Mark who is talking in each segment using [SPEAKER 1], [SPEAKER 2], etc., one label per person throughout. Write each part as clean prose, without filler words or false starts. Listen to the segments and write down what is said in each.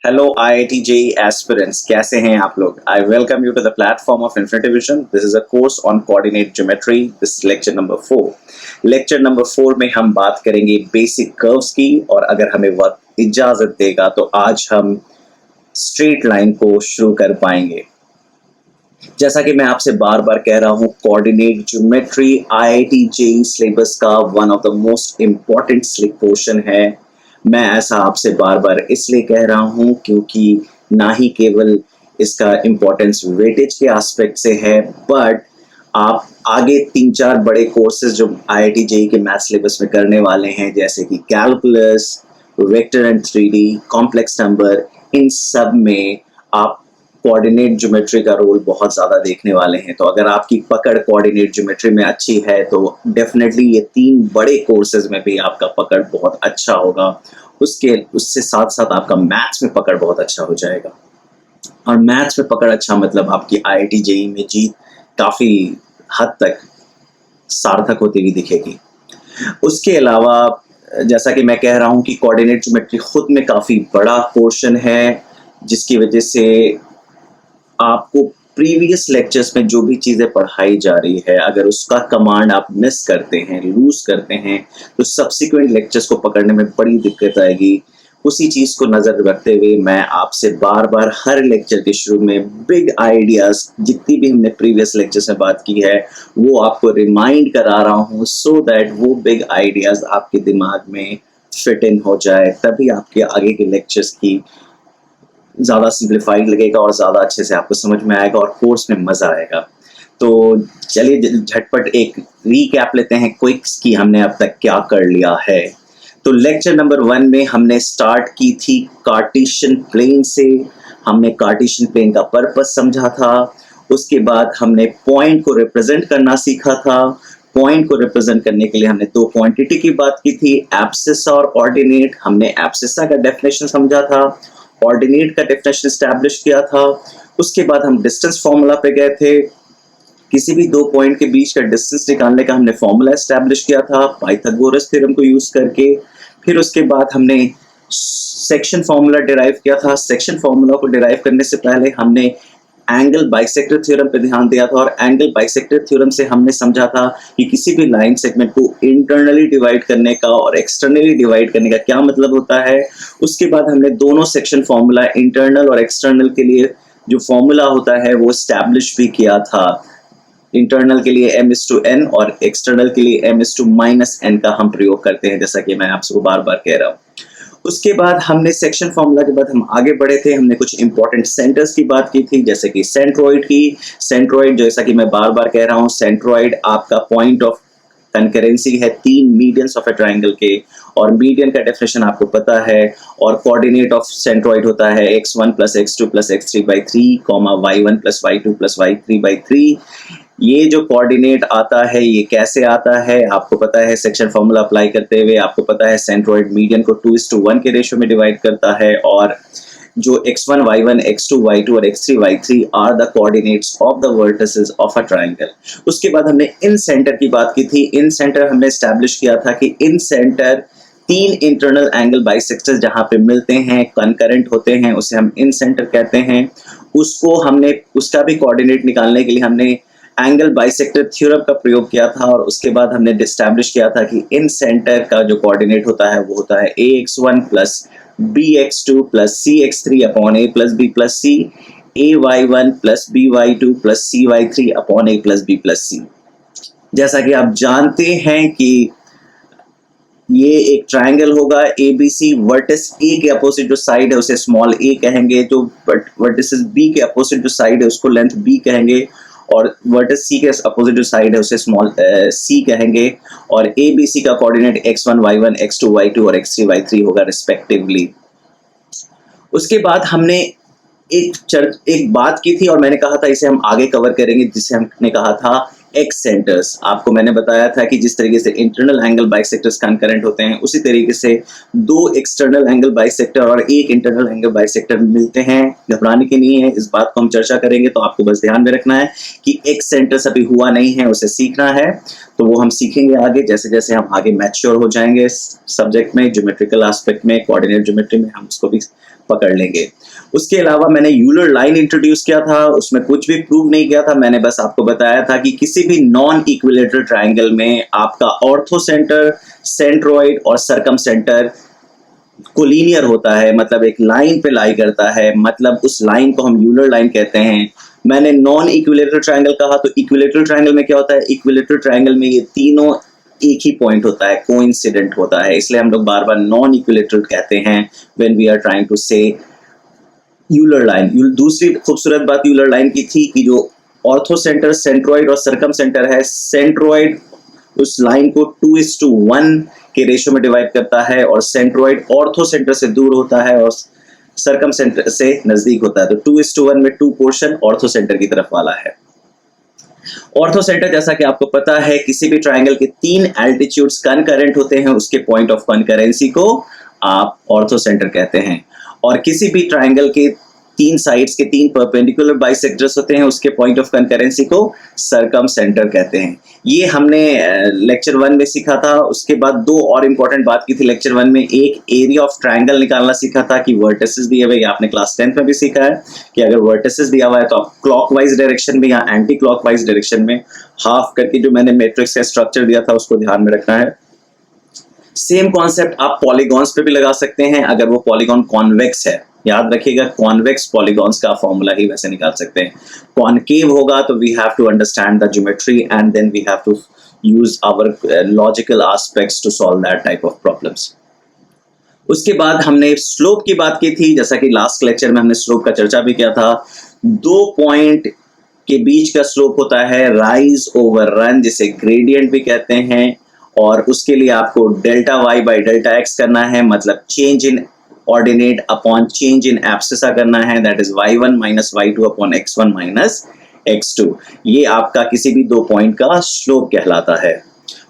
[SPEAKER 1] Hello IIT JEE aspirants, कैसे हैं आप लोग? I welcome you to the platform of Infinity Vision. This is a course on coordinate geometry. This is lecture number 4. Lecture number 4 में हम बात करेंगे basic curves की, और अगर हमें वक्त इजाजत देगा तो आज हम स्ट्रेट लाइन को शुरू कर पाएंगे। जैसा कि मैं आपसे बार बार कह रहा हूँ, coordinate geometry IIT JEE syllabus का one of the most important portion है। मैं ऐसा आपसे बार बार इसलिए कह रहा हूँ क्योंकि ना ही केवल इसका इम्पोर्टेंस वेटेज के एस्पेक्ट से है, बट आप आगे 3-4 बड़े कोर्सेज जो IIT JEE के मैथ सिलेबस में करने वाले हैं, जैसे कि calculus, vector and 3D, complex number, इन सब में आप कोऑर्डिनेट ज्योमेट्री का रोल बहुत ज़्यादा देखने वाले हैं। तो अगर आपकी पकड़ कोऑर्डिनेट ज्योमेट्री में अच्छी है तो डेफिनेटली ये 3 बड़े कोर्सेज में भी आपका पकड़ बहुत अच्छा होगा। उससे साथ साथ आपका मैथ्स में पकड़ बहुत अच्छा हो जाएगा, और मैथ्स में पकड़ अच्छा मतलब आपकी IIT JEE में जीत काफ़ी हद तक सार्थक होती हुई दिखेगी। उसके अलावा जैसा कि मैं कह रहा हूँ कि कोऑर्डिनेट ज्योमेट्री खुद में काफ़ी बड़ा पोर्शन है, जिसकी वजह से आपको प्रीवियस लेक्चर्स में जो भी चीज़ें पढ़ाई जा रही है, अगर उसका कमांड आप मिस करते हैं, लूज करते हैं, तो सब्सिक्वेंट लेक्चर्स को पकड़ने में बड़ी दिक्कत आएगी। उसी चीज़ को नज़र रखते हुए मैं आपसे बार बार हर लेक्चर के शुरू में बिग आइडियाज़, जितनी भी हमने प्रीवियस लेक्चर्स में बात की है, वो आपको रिमाइंड करा रहा हूँ, सो दैट वो बिग आइडियाज़ आपके दिमाग में फिट इन हो जाए, तभी आपके आगे के लेक्चर्स की ज़्यादा सिंप्लीफाइड लगेगा और ज़्यादा अच्छे से आपको समझ में आएगा और कोर्स में मज़ा आएगा। तो चलिए झटपट एक रीकैप लेते हैं क्विक्स की हमने अब तक क्या कर लिया है। तो लेक्चर नंबर 1 में हमने स्टार्ट की थी कार्टेशियन प्लेन से। हमने कार्टेशियन प्लेन का पर्पस समझा था। उसके बाद हमने पॉइंट को रिप्रेजेंट करना सीखा था। पॉइंट को रिप्रेजेंट करने के लिए हमने 2 क्वांटिटी की बात की थी, एब्सिसा और ऑर्डिनेट। हमने एब्सिसा का डेफिनेशन समझा था, ऑर्डिनेट का डेफिनेशन एस्टैब्लिश किया था। उसके बाद हम डिस्टेंस फॉर्मूला पे गए थे। किसी भी 2 पॉइंट के बीच का डिस्टेंस निकालने का हमने फॉर्मूला एस्टैब्लिश किया था पाइथागोरस थ्योरम को यूज करके। फिर उसके बाद हमने सेक्शन फॉर्मूला डिराइव किया था। सेक्शन फॉर्मूला को डिराइव करने से पहले हमने एंगल बाइसेक्टर थ्योरम पे ध्यान दिया था, और एंगल बाइसेक्टर थ्योरम से हमने समझा था कि किसी भी लाइन सेगमेंट को इंटरनली डिवाइड करने का और एक्सटर्नली डिवाइड करने का क्या मतलब होता है। उसके बाद हमने दोनों सेक्शन फॉर्मूला, इंटरनल और एक्सटर्नल के लिए जो फॉर्मूला होता है वो एस्टैब्लिश भी किया था। इंटरनल के लिए m/n और एक्सटर्नल के लिए m/-n का हम प्रयोग करते हैं, जैसा कि मैं आपको बार बार कह रहा हूँ। उसके बाद हमने सेक्शन फॉर्मूला के बाद हम आगे बढ़े थे। हमने कुछ इंपॉर्टेंट सेंटर्स की बात की थी, जैसे कि सेंट्रोइड की। सेंट्रोइड, जैसा कि मैं बार बार कह रहा हूँ, सेंट्रोइड आपका पॉइंट ऑफ कंकरेंसी है 3 मीडियंस ऑफ ए ट्राइंगल के, और मीडियन का डेफिनेशन आपको पता है। और कोऑर्डिनेट ऑफ सेंट्रोइड होता है x1 + x2 + x3/3, y1 + y2 + y3/3। ये जो कोऑर्डिनेट आता है ये कैसे आता है आपको पता है, सेक्शन फॉर्मूला अप्लाई करते हुए आपको पता है सेंट्रोइड मीडियन को 2:1 के रेशियो में डिवाइड करता है, और जो x1 y1 x2 y2 और x3 y3 are the coordinates of the vertices of a triangle. उसके बाद हमने इन सेंटर की बात की थी। इन सेंटर हमने एस्टैब्लिश किया था कि इन सेंटर 3 इंटरनल एंगल बाइसेक्टर्स जहां पे मिलते हैं, कंकरेंट होते हैं, उसे हम इन सेंटर कहते हैं। उसका भी कोऑर्डिनेट निकालने के लिए हमने एंगल बाइसेक्टर थ्योरम का प्रयोग किया था, और उसके बाद हमने एस्टैब्लिश किया था कि इन सेंटर का जो कोऑर्डिनेट होता है वो होता है ax1 + bx2 + cx3 upon a + b + c, ay1 + by2 + cy3 upon a + b + c। जैसा कि आप जानते हैं कि ये एक ट्रायंगल होगा ABC, वर्टिस A के अपोजिट जो साइड है उसे स्मॉल a कहेंगे, जो वर्टिस B के अपोजिट जो साइड है उसको लेंथ b कहेंगे, और वर्टिस C के अपोजिट जो साइड है उसे स्मॉल c कहेंगे। और ABC का coordinate x1 y1 x2 y2 और x3 y3 होगा रिस्पेक्टिवली। उसके बाद हमने एक बात की थी और मैंने कहा था इसे हम आगे कवर करेंगे, जिसे हमने कहा था एक्स सेंटर्स। आपको मैंने बताया था कि जिस तरीके से इंटरनल एंगल बाइसेक्टर्स कंकरेंट होते हैं, उसी तरीके से 2 एक्सटर्नल एंगल बाइसेक्टर और 1 इंटरनल एंगल बाइसेक्टर मिलते हैं। घबराने की नहीं है, इस बात को हम चर्चा करेंगे, तो आपको बस ध्यान में रखना है कि एक्स सेंटर्स अभी हुआ नहीं है, उसे सीखना है। तो वो हम सीखेंगे आगे, जैसे जैसे हम आगे मैच्योर हो जाएंगे सब्जेक्ट में, ज्योमेट्रिकल एस्पेक्ट में, कोऑर्डिनेट ज्योमेट्री में, हम उसको भी पकड़ लेंगे। उसके अलावा मैंने यूलर लाइन इंट्रोड्यूस किया था, उसमें कुछ भी प्रूव नहीं किया था, मैंने बस आपको बताया था कि किसी भी नॉन इक्विलेटरल ट्रायंगल में आपका ऑर्थो सेंटर, सेंट्रोइड और सरकम सेंटर कोलिनियर होता है, मतलब एक लाइन पे लाई करता है, मतलब उस लाइन को हम यूलर लाइन कहते हैं। मैंने नॉन इक्विलेटरल ट्रायंगल कहा, तो इक्विलेटरल ट्रायंगल में क्या होता है, इक्विलेटरल ट्रायंगल में ये तीनों एक ही पॉइंट होता है, कोइंसिडेंट होता है, इसलिए हम लोग बार बार नॉन इक्विलेटरल कहते हैं when we are trying to say Euler line. दूसरी खूबसूरत बात यूलर लाइन की थी कि जो ऑर्थो सेंटर, सेंट्रोइड और सरकम सेंटर है, सेंट्रोइड उस लाइन को 2:1 के रेशियो में डिवाइड करता है और सेंट्रोइड ऑर्थो सेंटर से दूर होता है और सरकम सेंटर से नजदीक होता है, तो 2:1 में 2 पोर्शन ऑर्थो सेंटर की तरफ वाला है। ऑर्थो सेंटर जैसा कि आपको पता है, किसी भी ट्रायंगल के 3 एल्टीट्यूड्स कनकरेंट होते हैं, उसके पॉइंट ऑफ कनकरेंसी को आप ऑर्थो सेंटर कहते हैं, और किसी भी ट्रायंगल के 3 साइड्स के 3 परपेंडिकुलर बाइसेक्टर्स होते हैं, उसके पॉइंट ऑफ कनकरेंसी को सरकम सेंटर कहते हैं। ये हमने लेक्चर 1 में सीखा था। उसके बाद 2 और इंपॉर्टेंट बात की थी लेक्चर 1 में, एक एरिया ऑफ ट्रायंगल निकालना सीखा था कि वर्टिसेस दिए हुए, आपने क्लास 10th में भी सीखा है कि अगर वर्टिसेस दिया हुआ है तो आप क्लॉकवाइज डायरेक्शन में या एंटी क्लॉकवाइज डायरेक्शन में हाफ करके, जो मैंने मैट्रिक्स का स्ट्रक्चर दिया था उसको ध्यान में रखना है। सेम कॉन्सेप्ट आप पॉलीगॉन्स पे भी लगा सकते हैं, अगर वो पॉलीगॉन कॉन्वेक्स है, याद रखिएगा कॉन्वेक्स पॉलीगॉन्स का फॉर्मूला ही वैसे निकाल सकते हैं। कॉनकेव होगा तो we have to understand the geometry and then we have to use our logical aspects to solve that type of problems. उसके बाद हमने स्लोप की बात की थी, जैसा कि लास्ट लेक्चर में हमने स्लोप का चर्चा भी किया था। 2 पॉइंट के बीच का स्लोप होता है राइज ओवर रन, जिसे ग्रेडियंट भी कहते हैं, और उसके लिए आपको delta y by delta x करना है, मतलब change in ordinate upon change in abscissa करना है, that is y1 minus y2 upon x1 minus x2। ये आपका किसी भी 2 पॉइंट का स्लोप कहलाता है।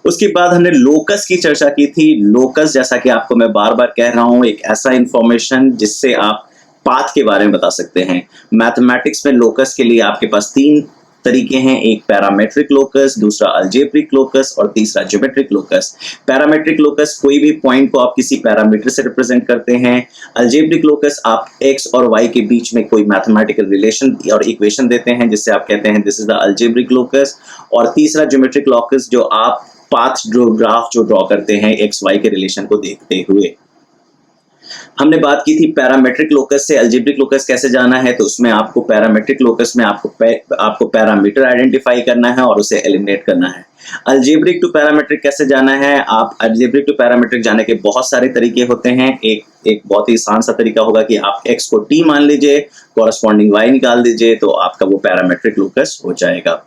[SPEAKER 1] उसके बाद हमने लोकस की चर्चा की थी। लोकस, जैसा कि आपको मैं बार बार कह रहा हूं, एक ऐसा इंफॉर्मेशन जिससे आप पाथ के बारे में बता सकते हैं। मैथमेटिक्स में लोकस के लिए आपके पास 3 तरीके हैं, एक पैरामेट्रिक लोकस, दूसरा अलजेब्रिक लोकस और तीसरा ज्योमेट्रिक लोकस। पैरामेट्रिक लोकस कोई भी पॉइंट को आप किसी पैरामीटर से रिप्रेजेंट करते हैं। अलजेब्रिक लोकस आप x और y के बीच में कोई मैथमेटिकल रिलेशन और इक्वेशन देते हैं, जिससे आप कहते हैं this is the algebraic locus. और तीसरा ज्योमेट्रिक लोकस, जो आप पाथ ग्राफ जो ड्रॉ करते हैं एक्स वाई के रिलेशन को देखते हुए। हमने बात की थी पैरामेट्रिक लोकस से अलजेब्रिक लोकस कैसे जाना है, तो उसमें आपको पैरामेट्रिक लोकस में आपको पैरामीटर आइडेंटिफाई करना है और उसे एलिमिनेट करना है। अलजेब्रिक टू पैरामेट्रिक कैसे जाना है, आप अलजेब्रिक टू पैरामेट्रिक जाने के बहुत सारे तरीके होते हैं। एक बहुत ही आसान सा तरीका होगा कि आप x को t मान लीजिए, कॉरस्पॉन्डिंग y निकाल दीजिए, तो आपका वो पैरामेट्रिक लोकस हो जाएगा।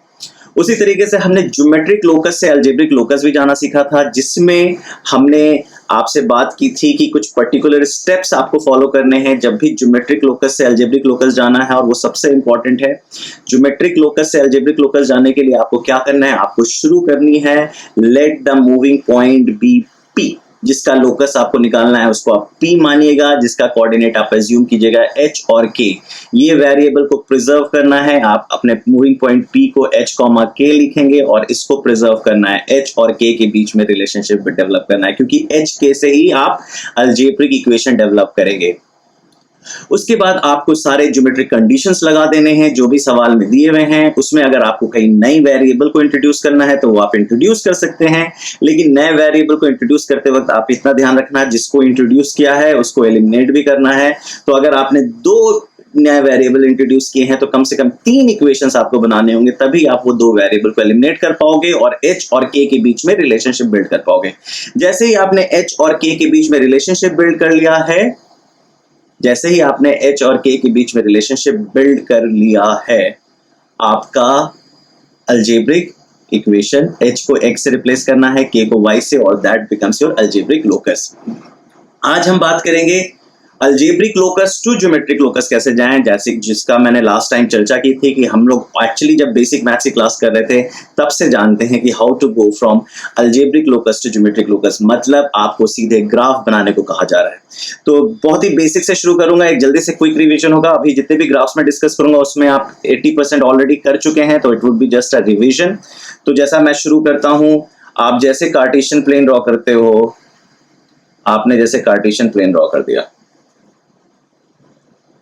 [SPEAKER 1] उसी तरीके से हमने ज्योमेट्रिक लोकस से अलजेब्रिक लोकस भी जाना सीखा था, जिसमें हमने आपसे बात की थी कि कुछ पर्टिकुलर स्टेप्स आपको फॉलो करने हैं जब भी ज्योमेट्रिक लोकस से अलजेब्रिक लोकस जाना है, और वो सबसे इंपॉर्टेंट है। ज्योमेट्रिक लोकस से अलजेब्रिक लोकस जाने के लिए आपको क्या करना है, आपको शुरू करनी है let the moving point be P. जिसका लोकस आपको निकालना है उसको आप P मानिएगा, जिसका कोऑर्डिनेट आप एज्यूम कीजिएगा H और K। ये वेरिएबल को प्रिजर्व करना है, आप अपने मूविंग पॉइंट P को H, K लिखेंगे और इसको प्रिजर्व करना है, H और K के बीच में रिलेशनशिप डेवलप करना है, क्योंकि H K से ही आप अलजेब्रिक इक्वेशन डेवलप करेंगे। उसके बाद आपको सारे ज्योमेट्रिक कंडीशंस लगा देने हैं जो भी सवाल में दिए हुए हैं। उसमें अगर आपको कहीं नई वेरिएबल को इंट्रोड्यूस करना है तो वो आप इंट्रोड्यूस कर सकते हैं, लेकिन नए वेरिएबल को इंट्रोड्यूस करते वक्त आप इतना ध्यान रखना है जिसको इंट्रोड्यूस किया है उसको एलिमिनेट भी करना है। तो अगर आपने 2 नए वेरिएबल इंट्रोड्यूस किए हैं तो कम से कम 3 इक्वेशंस आपको बनाने होंगे, तभी आप वो 2 वेरिएबल को एलिमिनेट कर पाओगे और H और K के बीच में रिलेशनशिप बिल्ड कर पाओगे। जैसे ही आपने H और K के बीच में रिलेशनशिप बिल्ड कर लिया है, जैसे ही आपने H और K के बीच में रिलेशनशिप बिल्ड कर लिया है, आपका अलजेब्रिक इक्वेशन H को X से रिप्लेस करना है, K को Y से, और that becomes your algebraic locus. आज हम बात करेंगे algebraic locus to geometric locus कैसे जाएं, जैसे जिसका मैंने लास्ट टाइम चर्चा की थी कि हम लोग एक्चुअली जब बेसिक मैथ्स की क्लास कर रहे थे तब से जानते हैं कि how to go from algebraic locus to geometric locus, मतलब आपको सीधे ग्राफ बनाने को कहा जा रहा है। तो बहुत ही बेसिक से शुरू करूंगा, एक जल्दी से क्विक रिवीजन होगा। अभी जितने भी ग्राफ्स में डिस्कस करूंगा उसमें आप 80% ऑलरेडी कर चुके हैं, तो it would be just a revision. तो जैसा मैं शुरू करता हूं, आप जैसे कार्टेशियन प्लेन ड्रॉ करते हो, आपने जैसे कार्टेशियन प्लेन ड्रॉ कर दिया,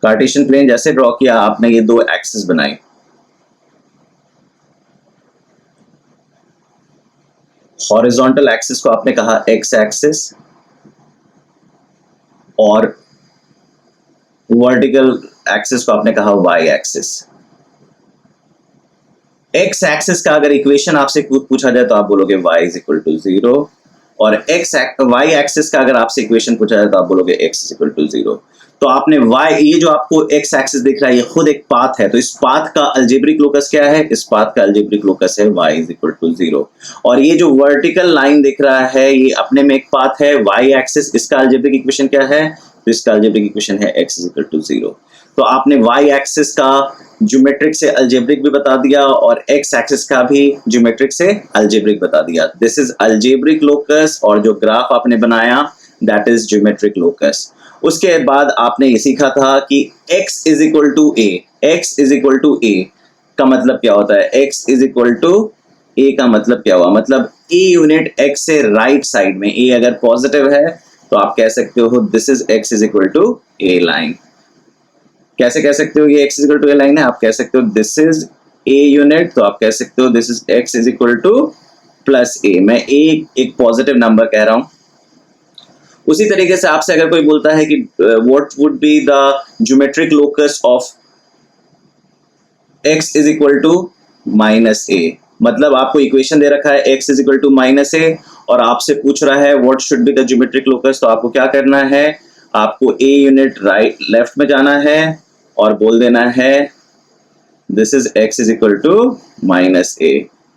[SPEAKER 1] कार्टेशियन प्लेन जैसे ड्रॉ किया आपने, ये दो एक्सिस बनाई, हॉरिजॉन्टल एक्सिस को आपने कहा एक्स एक्सिस और वर्टिकल एक्सिस को आपने कहा वाई एक्सिस। एक्स एक्सिस का अगर इक्वेशन आपसे पूछा जाए तो आप बोलोगे y इज इक्वल टू 0, और वाई एक्सिस का अगर आपसे इक्वेशन पूछा जाए तो आप बोलोगे x इज इक्वल टू 0। तो आपने y, ये जो आपको x एक्सिस दिख रहा है ये खुद एक पाथ है, तो इस पाथ का अलजेब्रिक लोकस क्या है? इस पाथ का अलजेब्रिक लोकस है y इज इक्वल टू 0। और ये जो वर्टिकल लाइन दिख रहा है ये अपने में एक पाथ है y एक्सिस, इसका अलजेब्रिक इक्वेशन क्या है? तो इसका अलजेब्रिक इक्वेशन है x इज इक्वल टू 0। तो आपने y एक्सिस का ज्योमेट्रिक से अलजेब्रिक भी बता दिया और x एक्सिस का भी ज्योमेट्रिक से अलजेब्रिक बता दिया। दिस इज अलजेब्रिक लोकस, और जो ग्राफ आपने बनाया दैट इज ज्योमेट्रिक लोकस। उसके बाद आपने ये सीखा था कि x is equal to a, x is equal to a का मतलब क्या होता है? x is equal to a का मतलब क्या हुआ? मतलब a यूनिट x से राइट साइड में, a अगर पॉजिटिव है तो आप कह सकते हो this is x is equal to a line. कैसे कह सकते हो ये x is equal to a line है? आप कह सकते हो दिस इज a यूनिट, तो आप कह सकते हो this is x is equal two plus a। मैं a एक पॉजिटिव नंबर कह रहा हूं। उसी तरीके से आपसे अगर कोई बोलता है कि what would be the geometric locus of x is equal to minus a, मतलब आपको इक्वेशन दे रखा है x is equal to minus a और आपसे पूछ रहा है what should be the geometric locus, तो आपको क्या करना है? आपको a यूनिट राइट लेफ्ट में जाना है और बोल देना है this is x is equal to minus a।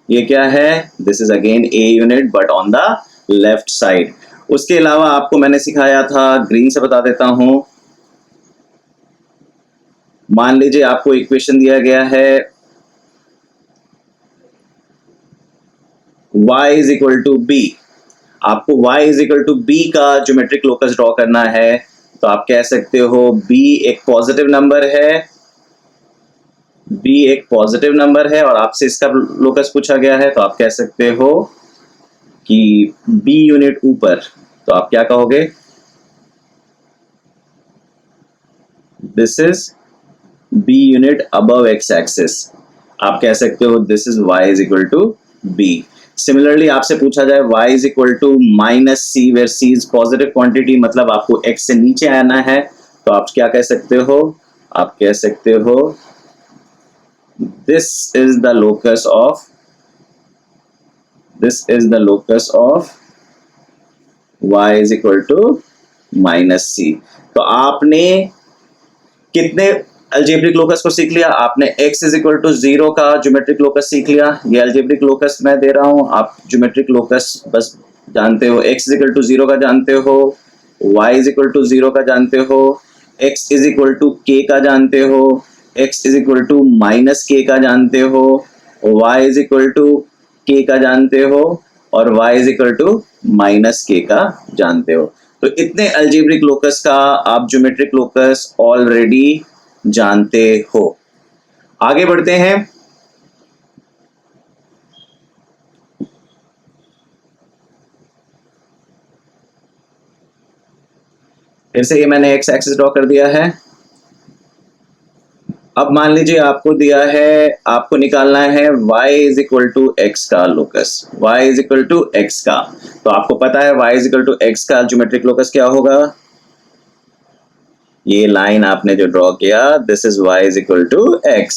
[SPEAKER 1] ये क्या है? This is again a unit but on the left side. उसके अलावा आपको मैंने सिखाया था, ग्रीन से बता देता हूं, मान लीजिए आपको इक्वेशन दिया गया है y is equal to b, आपको y is equal to b का ज्योमेट्रिक लोकस ड्रॉ करना है, तो आप कह सकते हो b एक पॉजिटिव नंबर है, b एक पॉजिटिव नंबर है और आपसे इसका लोकस पूछा गया है, तो आप कह सकते हो कि b यूनिट ऊपर, तो आप क्या कहोगे? This is b unit above x axis. आप कह सकते हो this is y is equal to b। Similarly आपसे पूछा जाए y is equal to minus c, where c is positive quantity, मतलब आपको x से नीचे आना है, तो आप क्या कह सकते हो? आप कह सकते हो this is the locus of, this is the locus of y is equal to minus c। तो आपने कितने अलजेब्रिक लोकस को सीख लिया? आपने x इज इक्वल टू 0 का ज्योमेट्रिक लोकस सीख लिया, ये अलजेब्रिक लोकस मैं दे रहा हूं, आप ज्योमेट्रिक लोकस बस जानते हो। x इज इक्वल टू 0 का जानते हो, y इज इक्वल टू 0 का जानते हो, x is equal to k का जानते हो, x is equal to minus k का जानते हो, y is equal to k का जानते हो और y is equal to minus k का जानते हो। तो इतने अलजेब्रिक लोकस का आप ज्योमेट्रिक लोकस ऑलरेडी जानते हो। आगे बढ़ते हैं। फिर से ये मैंने x एक्सिस ड्रॉ कर दिया है। अब मान लीजिए आपको दिया है, आपको निकालना है y is equal to x का लोकस, y is equal to x का, तो आपको पता है y is equal to x का ज्योमेट्रिक लोकस क्या होगा? ये लाइन आपने जो ड्रॉ किया this is y is equal to x।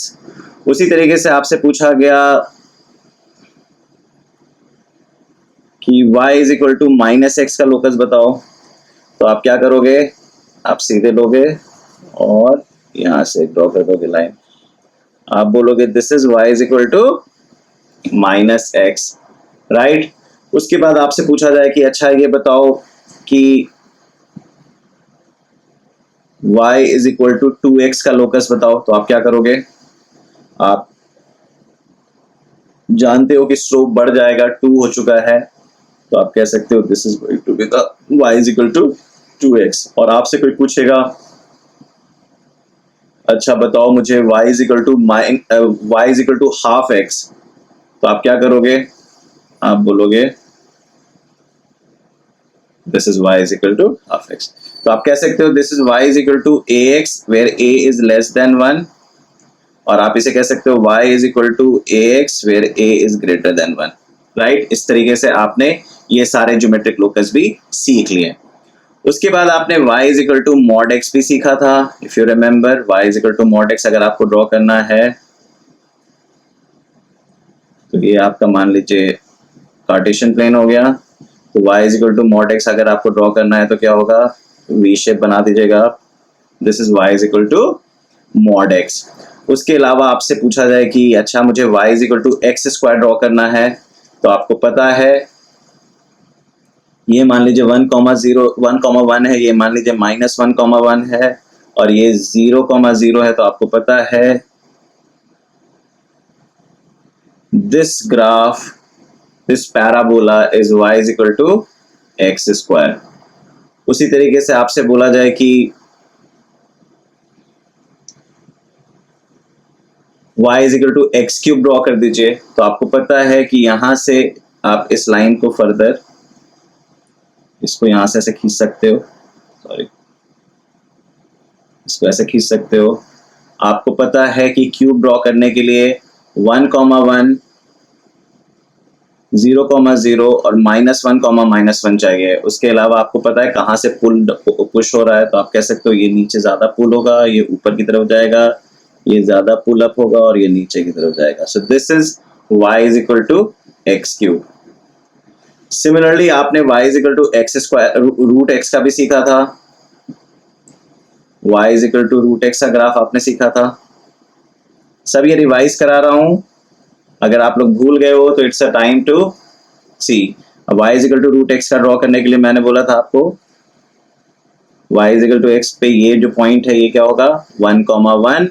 [SPEAKER 1] उसी तरीके से आपसे पूछा गया कि y is equal to minus x का लोकस बताओ, तो आप क्या करोगे? आप सीधे लोगे और यहां से ड्रॉ कर दोगे लाइन, आप बोलोगे this is y is equal to minus x, right. उसके बाद आपसे पूछा जाए कि अच्छा ये बताओ कि y is equal to 2x का लोकस बताओ, तो आप क्या करोगे? आप जानते हो कि स्लोप बढ़ जाएगा, 2 हो चुका है, तो आप कह सकते हो this is going to be the y is equal to 2x। और आपसे कोई पूछेगा अच्छा बताओ मुझे y is equal to half x, तो आप क्या करोगे? आप बोलोगे this is y is equal to half x। तो आप कह सकते हो this is y is equal to ax where a is less than 1, और आप इसे कह सकते हो y is equal to ax where a is greater than 1, right. इस तरीके से आपने ये सारे ज्योमेट्रिक लोकस भी सीख लिए। उसके बाद आपने y is equal to mod x भी सीखा था, if you remember. y is equal to mod x अगर आपको ड्रॉ करना है तो ये आपका मान लीजिए कार्टेशियन प्लेन हो गया। तो y is equal to mod x अगर आपको ड्रॉ करना है तो क्या होगा, वी शेप बना दीजिएगा आप। This is y is equal to mod x। उसके अलावा आपसे पूछा जाए कि अच्छा मुझे y is equal to x square draw करना है, तो आपको पता है ये मान लीजिए 1,1 है, ये मान लीजिए -1,1 है, और ये 0,0 है। तो आपको पता है this graph, this parabola is y is equal to x square. उसी तरीके से आपसे बोला जाए कि y is equal to x cube draw कर दीजिए, तो आपको पता है कि यहां से आप इस लाइन को फर्दर इसको यहां से ऐसे खींच सकते हो, सॉरी इसको ऐसे खींच सकते हो। आपको पता है कि क्यूब ड्रॉ करने के लिए 1,1 0,0 और -1,-1 चाहिए। उसके अलावा आपको पता है कहाँ से पुश हो रहा है, तो आप कह सकते हो ये नीचे ज्यादा पुल होगा, ये ऊपर की तरफ जाएगा, ये ज्यादा पुल अप होगा और ये नीचे की तरफ जाएगा। So this is y is equal to x cube. Similarly आपने y is equal to x square root x का भी सीखा था। y is equal to root x का ग्राफ आपने सीखा था। सब ये रिवाइज करा रहा हूं, अगर आप लोग भूल गए हो तो it's a time to see. y is equal to root x का ड्रॉ करने के लिए मैंने बोला था आपको y is equal to x पे ये जो पॉइंट है ये क्या होगा 1,1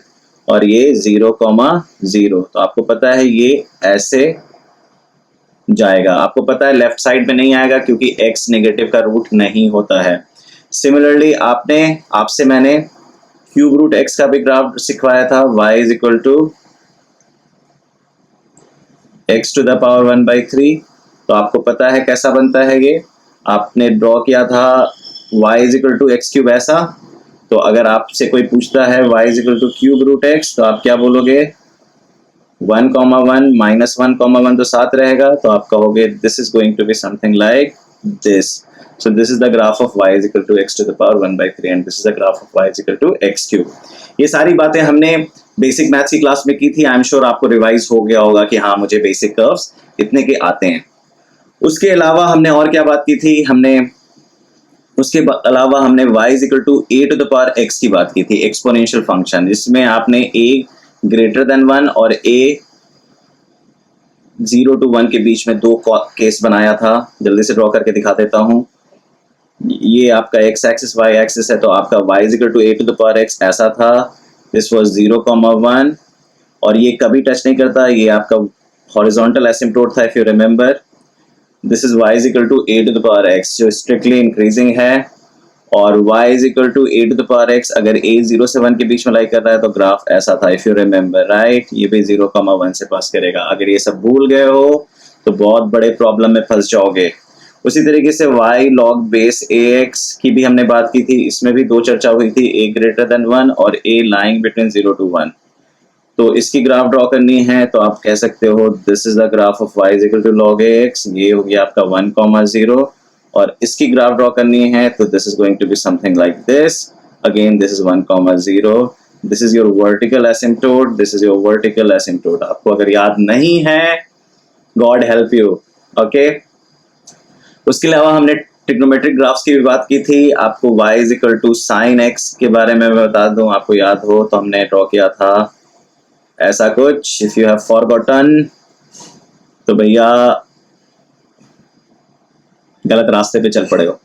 [SPEAKER 1] और ये 0,0। तो आपको पता है ये ऐसे जाएगा। आपको पता है लेफ्ट साइड में नहीं आएगा क्योंकि x नेगेटिव का रूट नहीं होता है। सिमिलरली आपसे मैंने क्यूब रूट x का भी ग्राफ सिखवाया था, y is equal to x to the power 1/3। तो आपको पता है कैसा बनता है ये, आपने ड्रॉ किया था y is equal to x cube ऐसा। तो अगर आपसे कोई पूछता है y is equal to cube root x, तो आप क्या बोलोगे 1,1 -1,1 तो साथ रहेगा, तो आप कहोगे this is going to be something like this. So this is the graph of y is equal to x to the power 1/3 and this is the graph of y is equal to x cube। ये सारी बातें हमने basic maths की class में की थी। आई am sure आपको revise हो गया होगा कि हाँ मुझे बेसिक कर्व्स इतने के आते हैं। उसके अलावा हमने और क्या बात की थी, उसके अलावा हमने y is equal to a to the power x की बात की थी, एक्सपोनेंशियल फंक्शन, जिसमें आपने a ग्रेटर देन 1 और a 0 to 1 के बीच में दो केस बनाया था। जल्दी से ड्रॉ करके दिखा देता हूं। ये आपका x एक्सिस y एक्सिस है, तो आपका y is equal to a to the power x ऐसा था। दिस वाज 0,1 और ये कभी टच नहीं करता, ये आपका हॉरिजॉन्टल एसिम्प्टोट था if you remember. This is y is equal to a to the power x जो स्ट्रिक्टली इंक्रीजिंग है, और y is equal to a to the power x अगर a 0 से 1 के बीच में लाई कर रहा है तो ग्राफ ऐसा था इफ यू रिमेंबर, राइट। ये भी 0,1 से पास करेगा। अगर ये सब भूल गए हो तो बहुत बड़े प्रॉब्लम में फंस जाओगे। उसी तरीके से y log बेस ax की भी हमने बात की थी, इसमें भी दो चर्चा हुई थी, a ग्रेटर देन 1 और a लाइंग बिटवीन 0 to 1। तो इसकी ग्राफ ड्रॉ करनी है तो आप कह सकते हो this is the graph of y is equal to log ax, ये हो गया आपका 1,0, और इसकी ग्राफ ड्रॉ करनी है तो this is going to be something like this. Again this is 1,0, this is your vertical asymptote, this is your vertical asymptote. आपको अगर याद नहीं है गॉड हेल्प यू, ओके। उसके अलावा हमने ट्रिग्नोमेट्रिक ग्राफ्स की भी बात की थी। आपको y is equal to sine x के बारे में मैं बता दूं, आपको याद हो तो हमने ड्रॉ किया था ऐसा कुछ। इफ यू हैव फॉरगॉटन तो भैया गलत रास्ते पे चल पड़े हो,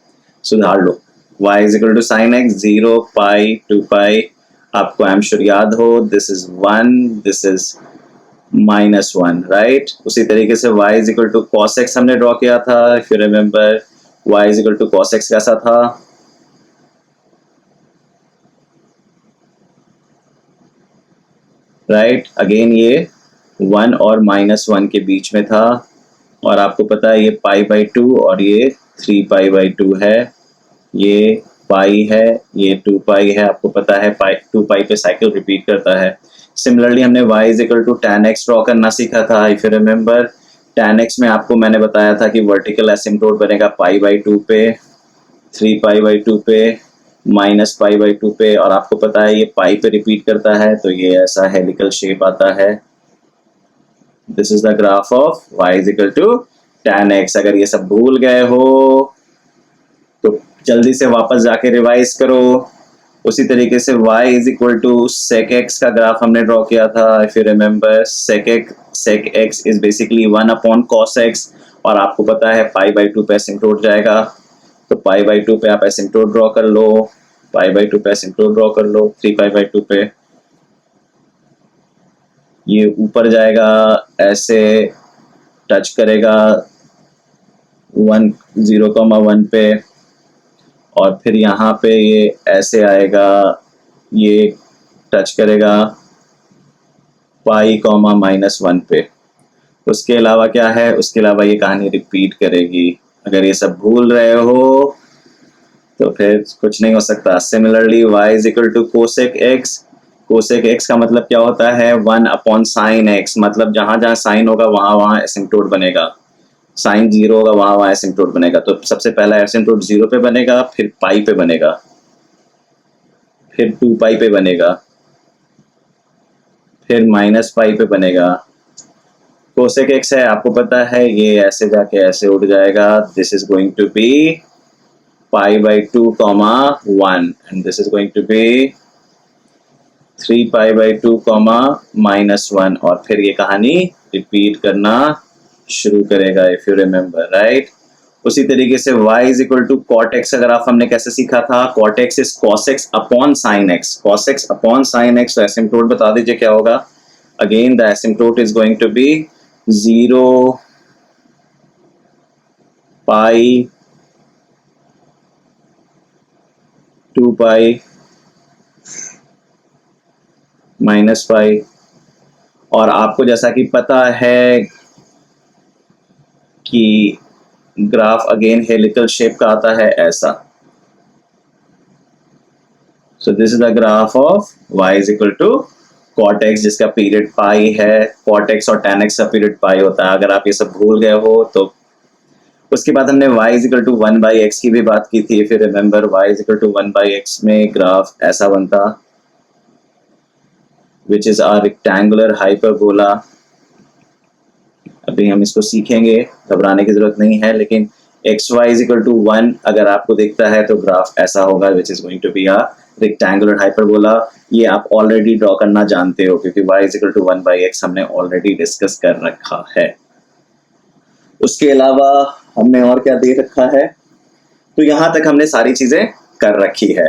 [SPEAKER 1] सुधार लो। y is equal to sine x 0 pi 2 pi, आपको आई एम श्योर याद हो, this is 1, this is -1, right. उसी तरीके से y is equal to cos x हमने ड्रॉ किया था, if you remember y is equal to cos x कैसा था, राइट। अगेन ये 1 और -1 के बीच में था, और आपको पता है ये π/2 और ये 3 पाई बाई 2 है, ये पाई है, ये 2 पाई है। आपको पता है पाई 2 पाई पे साइकिल रिपीट करता है। सिमिलरली हमने y is equal to tan x ड्रॉ करना सीखा था। If you remember, tan x में आपको मैंने बताया था कि वर्टिकल एसिम्प्टोट बनेगा पाई बाई 2 पे, 3 पाई बाई 2 पे, माइनस पाई बाई 2 पे, और आपको पता है ये पाई पे रिपीट करता है, तो ये ऐसा हेलिकल शेप आता है। This is the graph of y is equal to tan x। अगर ये सब भूल गए हो तो जल्दी से वापस जाके रिवाइज करो। उसी तरीके से y is equal to sec x का ग्राफ हमने ड्रॉ किया था। If you remember, sec x is basically 1 upon cos x, और आपको पता है पाई बाई 2 पे एसिम्प्टोट जाएगा, तो पाई बाई 2 पे आप एसिम्प्टोट ड्रॉ कर लो, पाई बाई 2 पे एसिम्प्टोट ड्रॉ कर लो, 3 पाई बाई 2 पे ये ऊपर जाएगा, ऐसे टच करेगा 1 0,1 पे, और फिर यहाँ पे ये ऐसे आएगा, ये टच करेगा पाई कॉमा -1 पे। उसके अलावा क्या है, उसके अलावा ये कहानी रिपीट करेगी। अगर ये सब भूल रहे हो तो फिर कुछ नहीं हो सकता। Similarly y is equal to cosec x। Cosec x का मतलब क्या होता है, 1 अपॉन साइन x, मतलब जहां जहां साइन होगा वहां वहां एसिम्प्टोट बनेगा, साइन 0 होगा वहां वहां एसिम्प्टोट बनेगा। तो सबसे पहला एसिम्प्टोट 0 पे बनेगा, फिर पाई पे बनेगा, फिर 2 पाई पे बनेगा, फिर माइनस पाई पे बनेगा। कोसेक x है, आपको पता है ये ऐसे जाके ऐसे उड़ जाएगा। This is going to be pi by 2 comma 1, and this is going to be 3 pi by 2 comma -1, और फिर ये कहानी रिपीट करना शुरू करेगा। If you remember, right. उसी तरीके से y is equal to cot x का ग्राफ हमने कैसे सीखा था, cot x is cos x upon sine x, cos x upon sine x. तो एसिम्प्टोट बता दीजिए क्या होगा। Again the asymptote is going to be 0 pi 2 pi minus pi, और आपको जैसा कि पता है कि ग्राफ अगेन हेलिकल शेप का आता है ऐसा। So this is the graph of y is equal to cot x, जिसका पीरियड पाई है। cot x और tan x का पीरियड पाई होता है। अगर आप ये सब भूल गए हो तो उसके बाद हमने y is equal to 1 by x की भी बात की थी। फिर remember, y is equal to 1 by x में ग्राफ ऐसा बनता, which is a rectangular hyperbola. अभी हम इसको सीखेंगे, घबराने की जरूरत नहीं है, लेकिन x y is equal to 1 अगर आपको दिखता है तो ग्राफ ऐसा होगा, which is going to be a rectangular hyperbola. ये आप ऑलरेडी ड्रॉ करना जानते हो क्योंकि y is equal to 1 by x हमने ऑलरेडी डिस्कस कर रखा है। उसके अलावा हमने और क्या दे रखा है, तो यहां तक हमने सारी चीजें कर रखी है।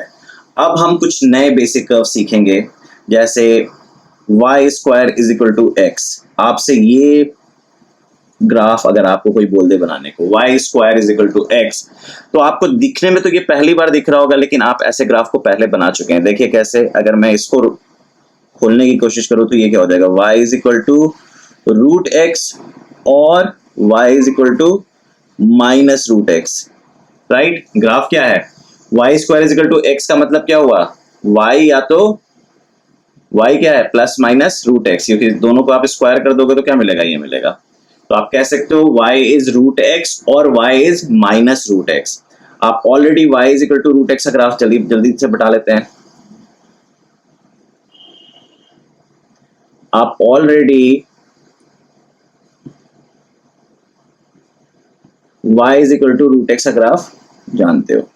[SPEAKER 1] अब हम कुछ नए बेसिक कर्व सीखेंगे, जैसे y square is equal to x। आपसे ये ग्राफ अगर आपको कोई बोल दे बनाने को, y square is equal to x, तो आपको दिखने में तो ये पहली बार दिख रहा होगा, लेकिन आप ऐसे ग्राफ को पहले बना चुके हैं। देखिए कैसे, अगर मैं इसको खोलने की कोशिश करूं तो ये क्या हो जाएगा, y is equal to root x और y is equal to minus root x, right. Graph क्या है, y square is equal to x का मतलब क्या हुआ, y या तो y क्या है प्लस माइनस रूट एक्स, क्योंकि दोनों को आप स्क्वायर कर दोगे तो क्या मिलेगा, ये मिलेगा। तो आप कह सकते हो y इज रूट एक्स और y is minus root x. आप already y is equal to root x का ग्राफ जल्दी से बता लेते हैं। आप already y is equal to root x का ग्राफ जानते हो।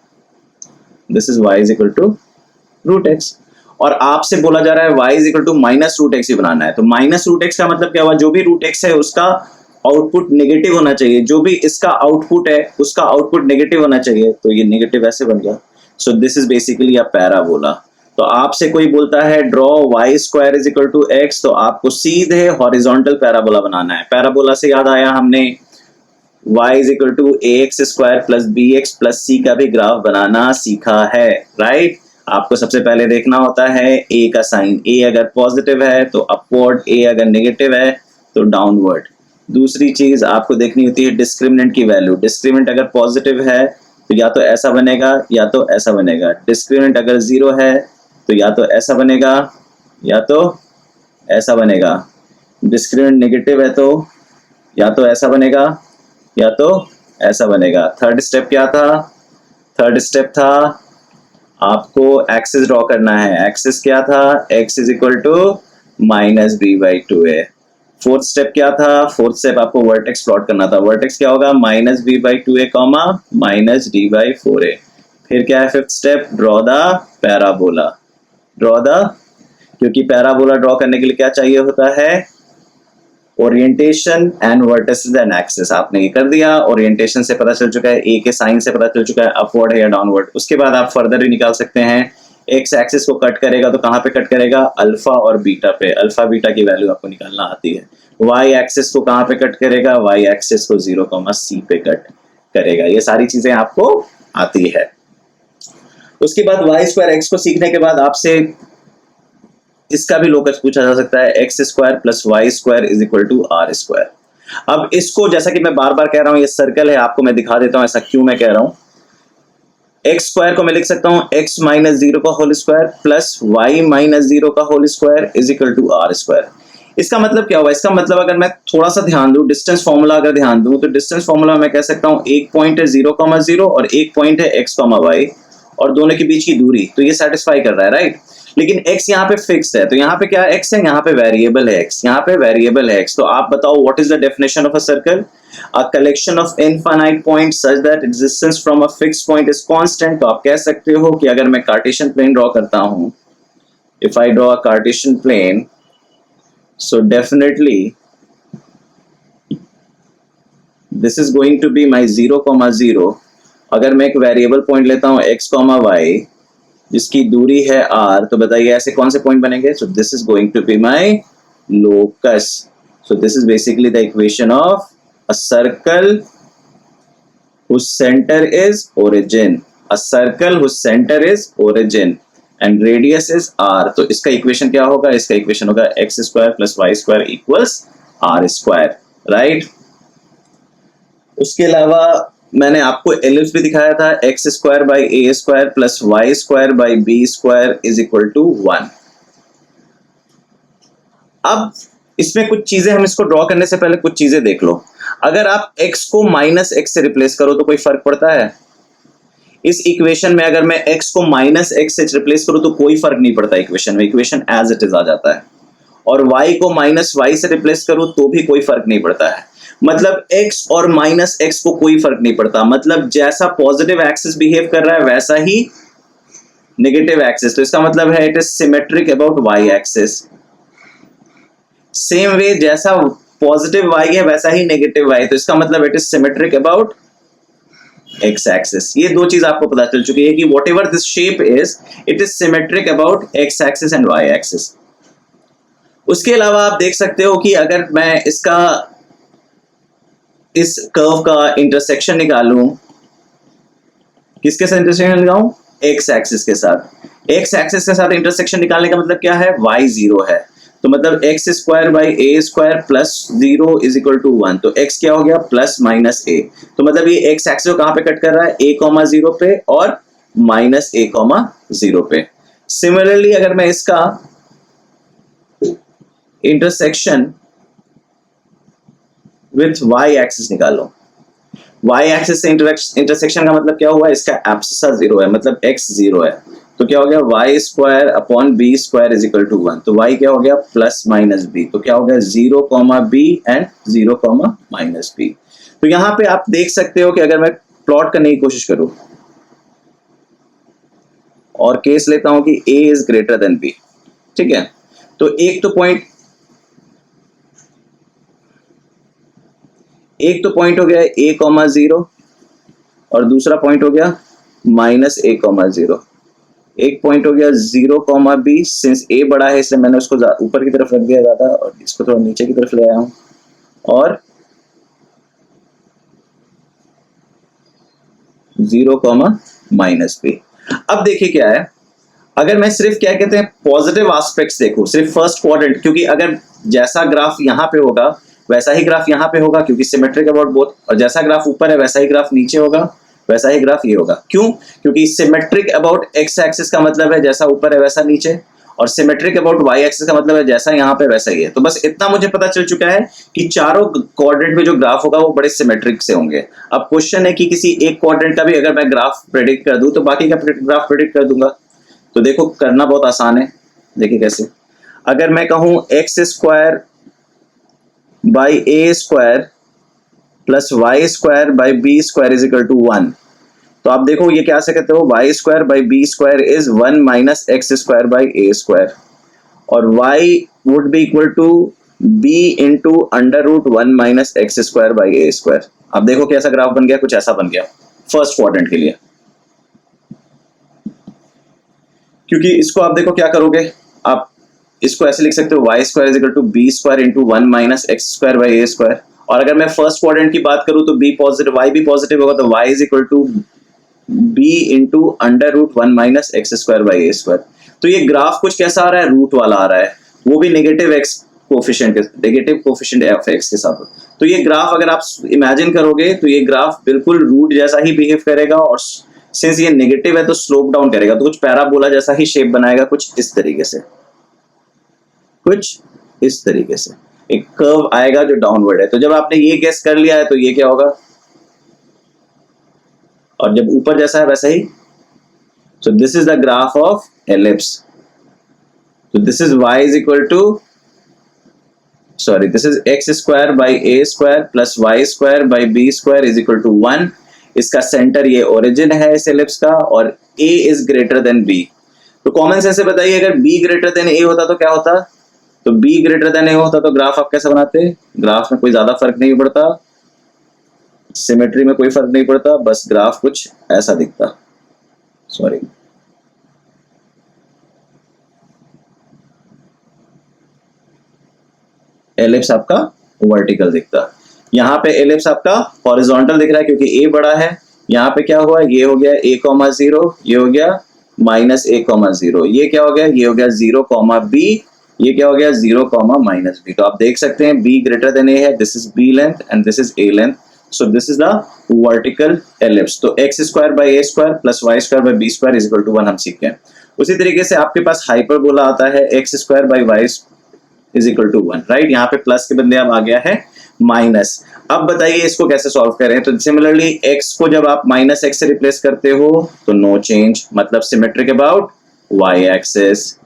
[SPEAKER 1] This is y is equal to root x, और आपसे बोला जा रहा है y is equal to minus root x ही बनाना है। तो माइनस रूट एक्स का मतलब क्या हुआ, जो भी रूट एक्स है उसका आउटपुट नेगेटिव होना चाहिए, जो भी इसका आउटपुट है उसका आउटपुट नेगेटिव होना चाहिए। तो ये नेगेटिव ऐसे बन गया। So this is basically a parabola. तो आपसे कोई बोलता है draw y square is equal to x, तो आपको सीधे हॉरिजॉन्टल पैराबोला बनाना है। पैराबोला से याद आया, हमने y is equal to ax square plus bx plus c का भी ग्राफ बनाना सीखा है, राइट। आपको सबसे पहले देखना होता है a का साइन, a अगर पॉजिटिव है तो अपवर्ड, a अगर नेगेटिव है तो डाउनवर्ड। दूसरी चीज आपको देखनी होती है डिस्क्रिमिनेंट की वैल्यू। डिस्क्रिमिनेंट अगर पॉजिटिव है तो या तो ऐसा बनेगा या तो ऐसा बनेगा। डिस्क्रिमिनेंट अगर जीरो है तो या तो ऐसा बनेगा या तो ऐसा बनेगा। डिस्क्रिमिनेंट नेगेटिव है तो या तो ऐसा बनेगा या तो ऐसा बनेगा। थर्ड स्टेप क्या था? थर्ड स्टेप था आपको एक्सिस ड्रॉ करना है। एक्सिस क्या था? x is equal to minus b by two है। फोर्थ स्टेप क्या था? फोर्थ स्टेप आपको वर्टेक्स प्लॉट करना था। वर्टेक्स क्या होगा? Minus b by two a comma minus d by four a. फिर क्या है fifth step? Draw the parabola. Draw the, क्योंकि पैराबोला ड्रॉ करने के लिए क्या चाहिए होता है? Orientation and vertices and axis. आपने ये कर दिया। ओरिएंटेशन से पता चल चुका है, ए के साइन से पता चल चुका है अपवर्ड है या डाउनवर्ड। उसके बाद आप फर्दर भी निकाल सकते हैं। एक्स एक्सिस को कट करेगा तो कहाँ पे कट करेगा? अल्फा और बीटा पे। अल्फा बीटा की वैल्यू आपको निकालना आती है। वाई एक्सिस को कहाँ पे कट करेगा? वाई एक्सिस को 0,c पे कट करेगा। ये सारी चीजें आपको आती है। उसके बाद वाई स्क्वायर एक्स को सीखने के बाद आपसे इसका भी लोकस पूछा जा सकता है, x square plus y square is equal to r square. अब इसको जैसा कि मैं बार बार कह रहा हूं, ये सर्कल है, आपको मैं दिखा देता हूं ऐसा क्यों मैं कह रहा हूं। एक्स स्क्वायर को मैं लिख सकता हूं एक्स माइनस जीरो का whole square plus y minus zero का whole square is equal to r square. इसका मतलब क्या हुआ? इसका मतलब अगर मैं थोड़ा सा ध्यान दूं, डिस्टेंस फॉर्मूला अगर ध्यान दूं तो डिस्टेंस फॉर्मूला मैं कह सकता हूं एक पॉइंट है 0,0 और एक पॉइंट है x, y और दोनों के बीच की दूरी, तो ये सेटिस्फाई कर रहा है, राइट। लेकिन x यहाँ पे फिक्स्ड है, तो यहाँ पे क्या x है? यहाँ पे वेरिएबल है x, यहाँ पे वेरिएबल है x। तो आप बताओ what is the definition of a circle? A collection of infinite points such that it's distance from a fixed point is constant. तो आप कह सकते हो कि अगर मैं कार्टेशियन प्लेन ड्रॉ करता हूं, if I draw a Cartesian plane, so definitely this is going to be my 0,0। अगर मैं एक वेरिएबल पॉइंट लेता हूं x, y जिसकी दूरी है r, तो बताइए ऐसे कौन से पॉइंट बनेंगे? so this is going to be my locus। so this is basically the equation of a circle whose center is origin, a circle whose center is origin and radius is r. तो इसका equation क्या होगा? इसका equation होगा x square plus y square equals r square, right. उसके अलावा मैंने आपको एलिप्स भी दिखाया था, x square by a square plus y square by b square is equal to 1। अब इसमें कुछ चीजें, हम इसको ड्रॉ करने से पहले कुछ चीजें देख लो। अगर आप x को माइनस एक्स से रिप्लेस करो तो कोई फर्क पड़ता है? इस इक्वेशन में अगर मैं x को माइनस एक्स से रिप्लेस करूं तो कोई फर्क नहीं पड़ता इक्वेशन में, इक्वेशन एज इट इज आ जाता है। और y को माइनस वाई से रिप्लेस करूं तो भी कोई फर्क नहीं पड़ता है। मतलब x और माइनस एक्स को कोई फर्क नहीं पड़ता। मतलब जैसा पॉजिटिव एक्सिस बिहेव कर रहा है वैसा ही नेगेटिव एक्सिस। तो इसका मतलब है it is symmetric about y axis. Same way जैसा पॉजिटिव y है वैसा ही नेगेटिव y, तो इसका मतलब it is symmetric about x axis. ये दो चीज आपको पता चल चुकी है कि what ever this shape is, it is symmetric about x axis and y axis. उसके अलावा आप देख सकते हो कि अगर मैं इसका, इस कर्व का इंटरसेक्शन निकालूं, किसके साथ इंटरसेक्शन लगाऊं? x एक्सिस के साथ। x एक्सिस के साथ इंटरसेक्शन निकालने का मतलब क्या है? y 0 है, तो मतलब x square by a square plus 0 is equal to 1। तो x क्या हो गया? Plus minus a. तो मतलब ये x एक्सिस को कहां पे कट कर रहा है? a, 0 पे और माइनस a, 0 पे। सिमिलरली अगर मैं इसका इंटरसेक्शन विथ y एक्सिस निकालो, y एक्सिस से इंटरसेक्शन का मतलब क्या हुआ? इसका एब्सिसा 0 है, मतलब x 0 है, तो क्या हो गया? y square upon b square is equal to 1। तो y क्या हो गया? Plus minus b. तो क्या हो गया? 0, b एंड 0, माइनस बी। तो यहां पे आप देख सकते हो कि अगर मैं प्लॉट करने की कोशिश करूं और केस लेता हूं कि a is greater then b, ठीक है, तो एक तो पॉइंट हो गया a, 0 और दूसरा पॉइंट हो गया माइनस a, 0। एक पॉइंट हो गया 0, b। सिंस a बड़ा है इसलिए मैंने उसको ऊपर की तरफ रख दिया ज्यादा और इसको थोड़ा नीचे की तरफ ले आया हूं, और 0, माइनस b। अब देखिए क्या है, अगर मैं सिर्फ क्या कहते हैं पॉजिटिव एस्पेक्ट्स देखूं, सिर्फ फर्स्ट क्वाड्रेंट, क्योंकि अगर जैसा ग्राफ यहां पे होगा वैसा ही ग्राफ यहाँ पे होगा क्योंकि सिमेट्रिक अबाउट बोथ, और जैसा ग्राफ ऊपर है वैसा ही ग्राफ नीचे होगा, वैसा ही ग्राफ ये होगा। क्यों? क्योंकि सिमेट्रिक अबाउट एक्स एक्सिस का मतलब है जैसा ऊपर है वैसा नीचे, और सिमेट्रिक अबाउट वाई एक्सिस का मतलब है जैसा यहाँ पे वैसा ही है। तो बस इतना मुझे पता चल चुका है कि चारों क्वाड्रेंट में जो ग्राफ होगा वो बड़े सिमेट्रिक से होंगे। अब क्वेश्चन है कि किसी एक क्वाड्रेंट का भी अगर मैं ग्राफ प्रेडिक्ट कर दूं तो बाकी का ग्राफ प्रेडिक्ट कर दूंगा। तो देखो करना बहुत आसान है, देखिए कैसे। अगर मैं कहूं x square by a square plus y square by b square is equal to 1, तो आप देखो ये क्या से कहते हो, y square by b square is 1 minus x square by a square, और y would be equal to b into under root 1 minus x square by a square. अब देखो कैसा ग्राफ बन गया, कुछ ऐसा बन गया फर्स्ट क्वाड्रेंट के लिए। क्योंकि इसको आप देखो क्या करोगे, आप इसको ऐसे लिख सकते हो y square is equal to b square into 1 minus x square by a square, और अगर मैं फर्स्ट क्वाड्रेंट की बात करूं तो बी पॉजिटिव, वाई भी पॉजिटिव होगा, तो y is equal to b into under root 1 minus x square by a square. तो ये ग्राफ कुछ कैसा आ रहा है, रूट वाला आ रहा है, वो भी negative x coefficient, negative coefficient of x के साथ। तो ये ग्राफ अगर आप इमेजिन करोगे तो ये ग्राफ बिल्कुल रूट जैसा ही बिहेव करेगा, और सिंस ये नेगेटिव है तो स्लोप डाउन करेगा, तो कुछ पैराबोला जैसा ही शेप बनाएगा, कुछ इस तरीके से, कुछ इस तरीके से एक कर्व आएगा जो डाउनवर्ड है। तो जब आपने ये गेस कर लिया है तो ये क्या होगा, और जब ऊपर जैसा है वैसा ही। So this is the graph of ellipse. So this is y is equal to, sorry, this is x square by a square plus y square by b square is equal to 1। इसका centre ये origin है इस ellipse का, और a is greater than b। तो common sense से बताइए अगर b greater than a होता तो क्या होता, तो b greater than a होता तो ग्राफ आप कैसे बनाते, ग्राफ में कोई ज्यादा फर्क नहीं पड़ता, सिमेट्री में कोई फर्क नहीं पड़ता, बस ग्राफ कुछ ऐसा दिखता, सॉरी एलिप्स आपका वर्टिकल दिखता। यहाँ पे एलिप्स आपका हॉरिजॉन्टल दिख रहा है क्योंकि a बड़ा है। यहाँ पे क्या हुआ, ये हो गया a,0, ये हो गया माइनस a,0, ये क्या हो गया, ये हो गया 0,b, ये क्या हो गया 0,-b। तो आप देख सकते हैं b ग्रेटर देन a है, this is b length and this is a length, so this is the vertical ellipse. तो x square by a square plus y square by b square is equal to 1 हम सीख गए। उसी तरीके से आपके पास hyperbola आता है x square by y is equal to 1, right. यहाँ पे प्लस के बदले अब आ गया है माइनस। अब बताइए इसको कैसे सॉल्व करें। तो सिमिलरली x को जब आप माइनस एक्स से रिप्लेस करते हो तो नो चेंज, मतलब सिमेट्रिक अबाउट y एक्सिस।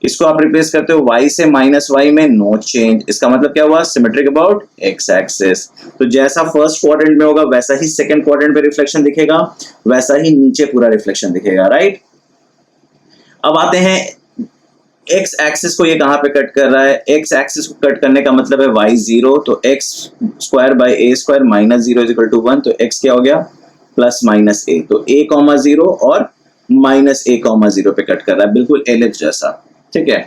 [SPEAKER 1] इसको आप रिप्लेस करते हो y से माइनस y में, नो चेंज, इसका मतलब क्या हुआ, सिमेट्रिक अबाउट x एक्सिस। तो जैसा फर्स्ट क्वाड्रेंट में होगा वैसा ही सेकंड क्वाड्रेंट पे रिफ्लेक्शन दिखेगा, वैसा ही नीचे पूरा रिफ्लेक्शन दिखेगा, राइट। अब आते हैं एक्स एक्सिस को, ये कहां पे कट कर रहा है, एक्स एक्सिस को कट करने का मतलब है y 0, तो x square by a square minus 0 is equal to 1, तो x क्या हो गया प्लस माइनस a, तो a,0 और माइनस a,0 पे कट कर रहा है, बिल्कुल एलिप्स जैसा, ठीक है।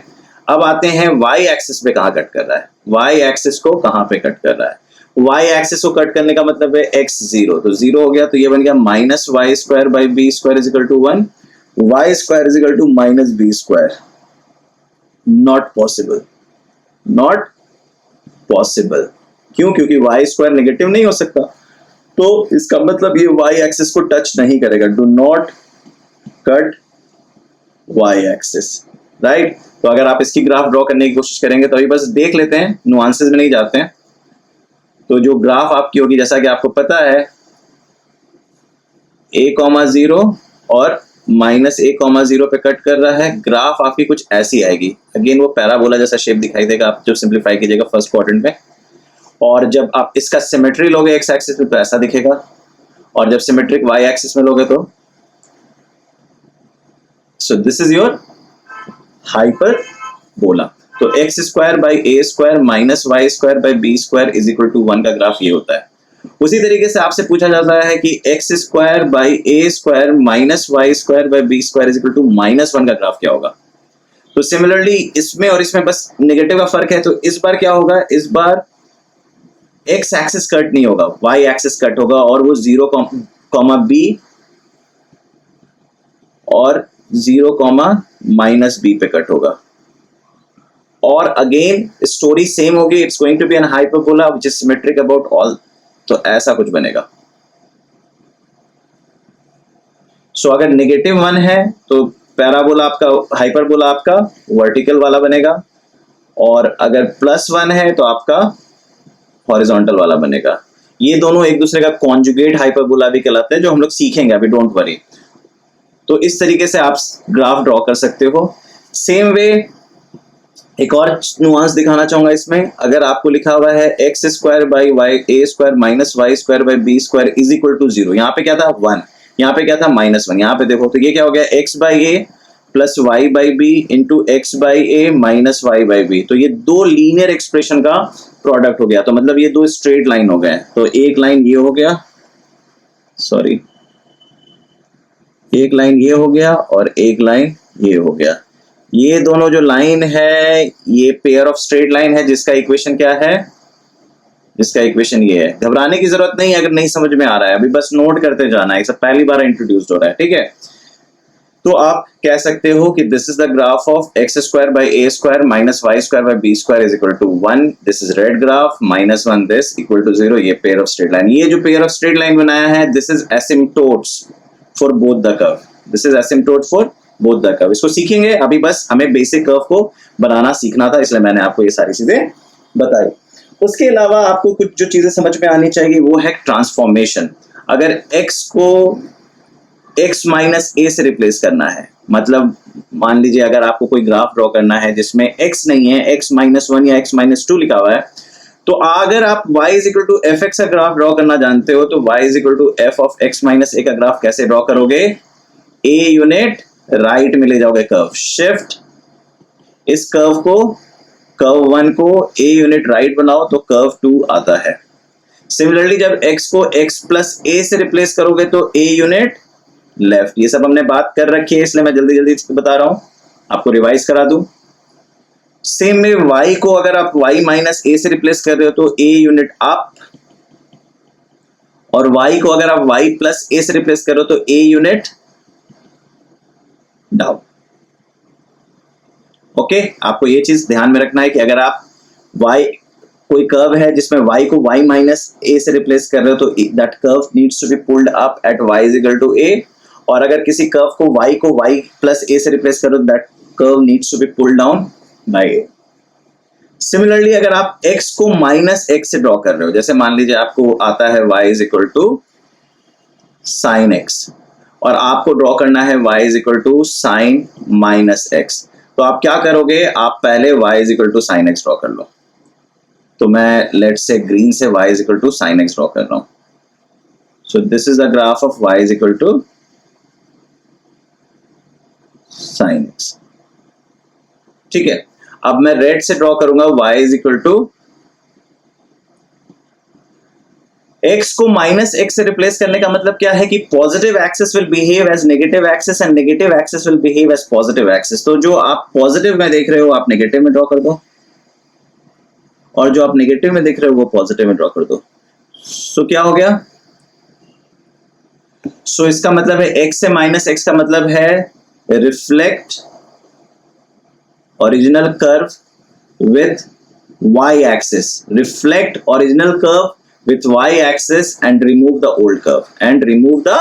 [SPEAKER 1] अब आते हैं y एक्सिस पे कहां कट कर रहा है, y एक्सिस को कहां पे कट कर रहा है। y एक्सिस को कट करने का मतलब है x 0, तो 0 हो गया, तो ये बन गया minus y square by b square is equal to 1, y square is equal to minus b square. Not possible, not possible, क्यों, क्योंकि y स्क्वायर नेगेटिव नहीं हो सकता, तो इसका मतलब ये y एक्सिस को टच नहीं करेगा, do not cut y axis, right. तो अगर आप इसकी ग्राफ ड्रॉ करने की कोशिश करेंगे तो अभी बस देख लेते हैं, नुआंसेस में नहीं जाते हैं। तो जो ग्राफ आपकी होगी, जैसा कि आपको पता है a,0 और माइनस a,0 पे कट कर रहा है, ग्राफ आपकी कुछ ऐसी आएगी, अगेन वो पैराबोला जैसा शेप दिखाई देगा, आप जब सिंप्लीफाई कीजिएगा फर्स्ट क्वाड्रेंट में, और जब आप इसका सिमेट्री लोगे एक्स एक्सिस में तो ऐसा दिखेगा, और जब सिमेट्रिक वाई एक्सिस में लोगे तो, so this is your hyperbola. तो x square by a square minus y square by b square is equal to 1 का ग्राफ ये होता है। उसी तरीके से आपसे पूछा जाता है कि x square by a square minus y square by b square is equal to -1 का ग्राफ क्या होगा। तो सिमिलरली इसमें और इसमें बस नेगेटिव का फर्क है, तो इस बार क्या होगा, इस बार एक्स एक्सिस कट नहीं होगा, वाई एक्सिस कट होगा, और वो 0,b और 0,-b पे कट होगा। और अगेन स्टोरी सेम होगी, it's going to be an hyperbola which is symmetric about all. तो ऐसा कुछ बनेगा। सो अगर -1 है तो पैराबोला आपका, हाइपरबोला आपका वर्टिकल वाला बनेगा, और अगर +1 है तो आपका हॉरिजॉन्टल वाला बनेगा। ये दोनों एक दूसरे का कॉन्जुगेट हाइपरबोला भी कहलाते हैं, जो हम लोग सीखेंगे अभी, डोंट वरी। तो इस तरीके से आप ग्राफ ड्रॉ कर सकते हो। सेम वे एक और नुआंस दिखाना चाहूंगा इसमें। अगर आपको लिखा हुआ है x² by a² minus y² by b² is equal to 0, यहाँ पे क्या था 1, यहाँ पे क्या था -1, यहाँ पे देखो तो ये क्या हो गया x by a plus y by b into x by a minus y by b. तो ये दो लीनियर एक्सप्रेशन का प्रोडक्ट हो गया, तो मतलब ये दो स्ट्रेट लाइन हो गए। तो एक लाइन ये हो गया, सॉरी, एक लाइन ये हो गया और एक लाइन ये हो गया। ये दोनों जो लाइन है ये पेयर ऑफ स्ट्रेट लाइन है, जिसका इक्वेशन क्या है, जिसका इक्वेशन ये है। घबराने की जरूरत नहीं है अगर नहीं समझ में आ रहा है, अभी बस नोट करते जाना है, सब पहली बार इंट्रोड्यूस हो रहा है, ठीक है। तो आप कह सकते हो कि this is the graph of x² by a² minus y² by b² is equal to 1, this is red graph, -1 this equal to 0, ये पेयर ऑफ स्ट्रेट लाइन। ये जो पेयर ऑफ स्ट्रेट लाइन बनाया है this is asymptotes for both the curve, this is asymptote for both the curve. इसको सीखेंगे, अभी बस हमें बेसिक कर्व को बनाना सीखना था, इसलिए मैंने आपको ये सारी चीजें बताई। उसके अलावा आपको कुछ जो चीजें समझ में आनी चाहिए वो है ट्रांसफॉर्मेशन। अगर x को x माइनस ए से रिप्लेस करना है, मतलब मान लीजिए अगर आपको कोई ग्राफ ड्रॉ करना है जिसमें x नहीं है, x-1 या x-2 लिखा हुआ है, तो अगर आप y is equal to f x का ग्राफ ड्रॉ करना जानते हो तो y is equal to f of x minus a का ग्राफ कैसे ड्रॉ करोगे, a यूनिट राइट में ले जाओगे कर्व, शिफ्ट इस कर्व को, कर्व 1 को a यूनिट राइट बनाओ तो कर्व 2 आता है। सिमिलरली जब x को x प्लस a से रिप्लेस करोगे तो a यूनिट लेफ्ट। ये सब हमने बात कर रखी है, इसलिए मैं जल्दी जल्दी बता रहा हूं, आपको रिवाइज करा दूं। सेम में y को अगर आप y माइनस ए से रिप्लेस कर रहे हो तो a यूनिट अप, और y को अगर आप y प्लस ए से रिप्लेस कर रहे हो तो a यूनिट डाउन। ओके, आपको ये चीज ध्यान में रखना है कि अगर आप y, कोई कर्व है जिसमें y को y माइनस ए से रिप्लेस कर रहे हो तो that curve needs to be pulled up at y is equal to a, और अगर किसी कर्व को y प्लस ए से रिप्लेस करो that curve needs to be pulled down by a। Similarly अगर आप x को माइनस x से ड्रॉ कर रहे हो, जैसे मान लीजिए आपको आता है y is equal to sine x, और आपको ड्रॉ करना है y is equal to sine minus x, तो आप क्या करोगे, आप पहले y is equal to sine x draw कर लो। तो मैं लेट्स से ग्रीन से y is equal to sine x draw कर रहा हूं। So this is the graph of y is equal to sine x, ठीक है। अब मैं रेड से ड्रॉ करूंगा y is equal to, x को माइनस x से रिप्लेस करने का मतलब क्या है कि positive axis will behave as negative axis and negative axis will behave as positive axis. तो जो आप पॉजिटिव में देख रहे हो आप नेगेटिव में ड्रॉ कर दो, और जो आप नेगेटिव में देख रहे हो वो पॉजिटिव में ड्रॉ कर दो। सो क्या हो गया, सो इसका मतलब है x से माइनस x का मतलब है reflect original curve with y axis, reflect original curve with y axis and remove the old curve and remove the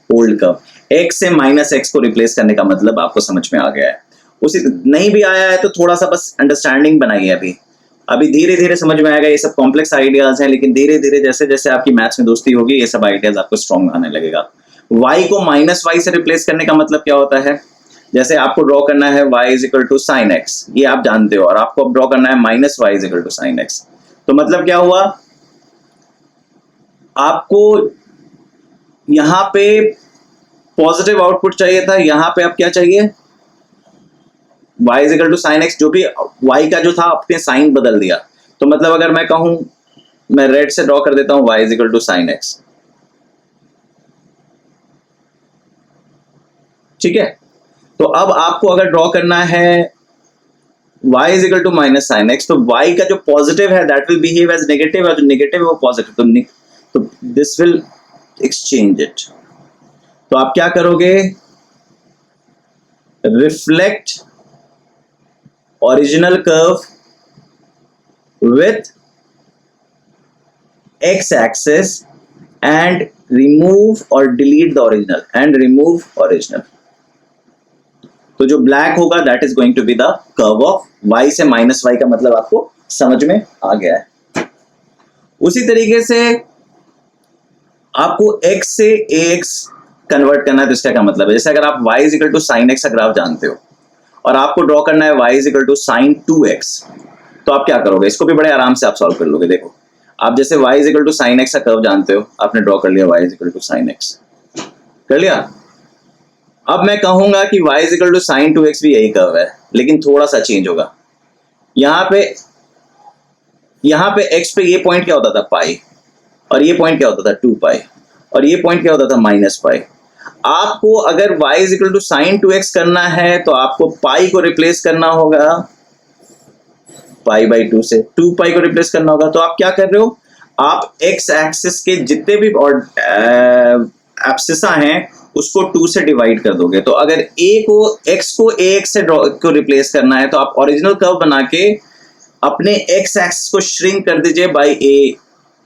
[SPEAKER 1] old curve। x से माइनस x को रिप्लेस करने का मतलब आपको समझ में आ गया है। उसी नहीं भी आया है तो थोड़ा सा बस अंडरस्टैंडिंग बनाइए, अभी धीरे धीरे समझ में आएगा। ये सब कॉम्प्लेक्स आइडियाज हैं, लेकिन धीरे धीरे जैसे जैसे आपकी मैथ्स में दोस्ती होगी ये सब आइडियाज आपको स्ट्रॉन्ग आने लगेगा। y को माइनस y से रिप्लेस करने का मतलब क्या होता है, जैसे आपको ड्रॉ करना है y is equal to sine x, ये आप जानते हो, और आपको ड्रॉ करना है minus y is equal to sine x, तो मतलब क्या हुआ, आपको यहां पे पॉजिटिव आउटपुट चाहिए था, यहां पे अब क्या चाहिए, y is equal to sine x, जो भी y का जो था आपने साइन बदल दिया। तो मतलब अगर मैं कहूं, मैं रेड से ड्रॉ कर देता हूं y is equal to sine x, ठीक है। तो अब आपको अगर ड्रॉ करना है y is equal to minus sine x, तो y का जो पॉजिटिव है that will behave as negative, और जो नेगेटिव है वो पॉजिटिव, तो दिस विल एक्सचेंज इट। तो आप क्या करोगे, reflect original curve with x-axis and remove or delete the original and remove original. तो जो ब्लैक होगा that is going to be the curve of y से माइनस y का मतलब आपको समझ में आ गया है। उसी तरीके से आपको x से ax कन्वर्ट करना है, तो इसका क्या मतलब है, जैसे अगर आप y is equal to sine x का ग्राफ जानते हो और आपको ड्रॉ करना है y is equal to sine 2x, तो आप क्या करोगे, इसको भी बड़े आराम से आप सॉल्व कर लोगे। देखो आप जैसे y is equal to sine x का कर्व जानते हो, आपने ड्रॉ कर लिया y is equal to sine x, कर लिया। अब मैं कहूंगा कि y is equal to sine 2x भी यही कर्व है, लेकिन थोड़ा सा चेंज होगा। यहाँ पे x पे ये पॉइंट क्या होता था पाई, और ये पॉइंट क्या होता था 2 पाई, और ये पॉइंट क्या होता था माइनस पाई। आपको अगर y is equal to sine 2x करना है तो आपको पाई को रिप्लेस करना होगा पाई बाई 2 से, 2 पाई को रिप्लेस करना होगा। तो आप क्या कर रहे हो, आप x एक्सिस के जितने भी एब्सिसा हैं उसको 2 से डिवाइड कर दोगे। तो अगर x को ax से को रिप्लेस करना है तो आप ओरिजिनल कर्व बना के अपने x एक्सिस को श्रिंक कर दीजिए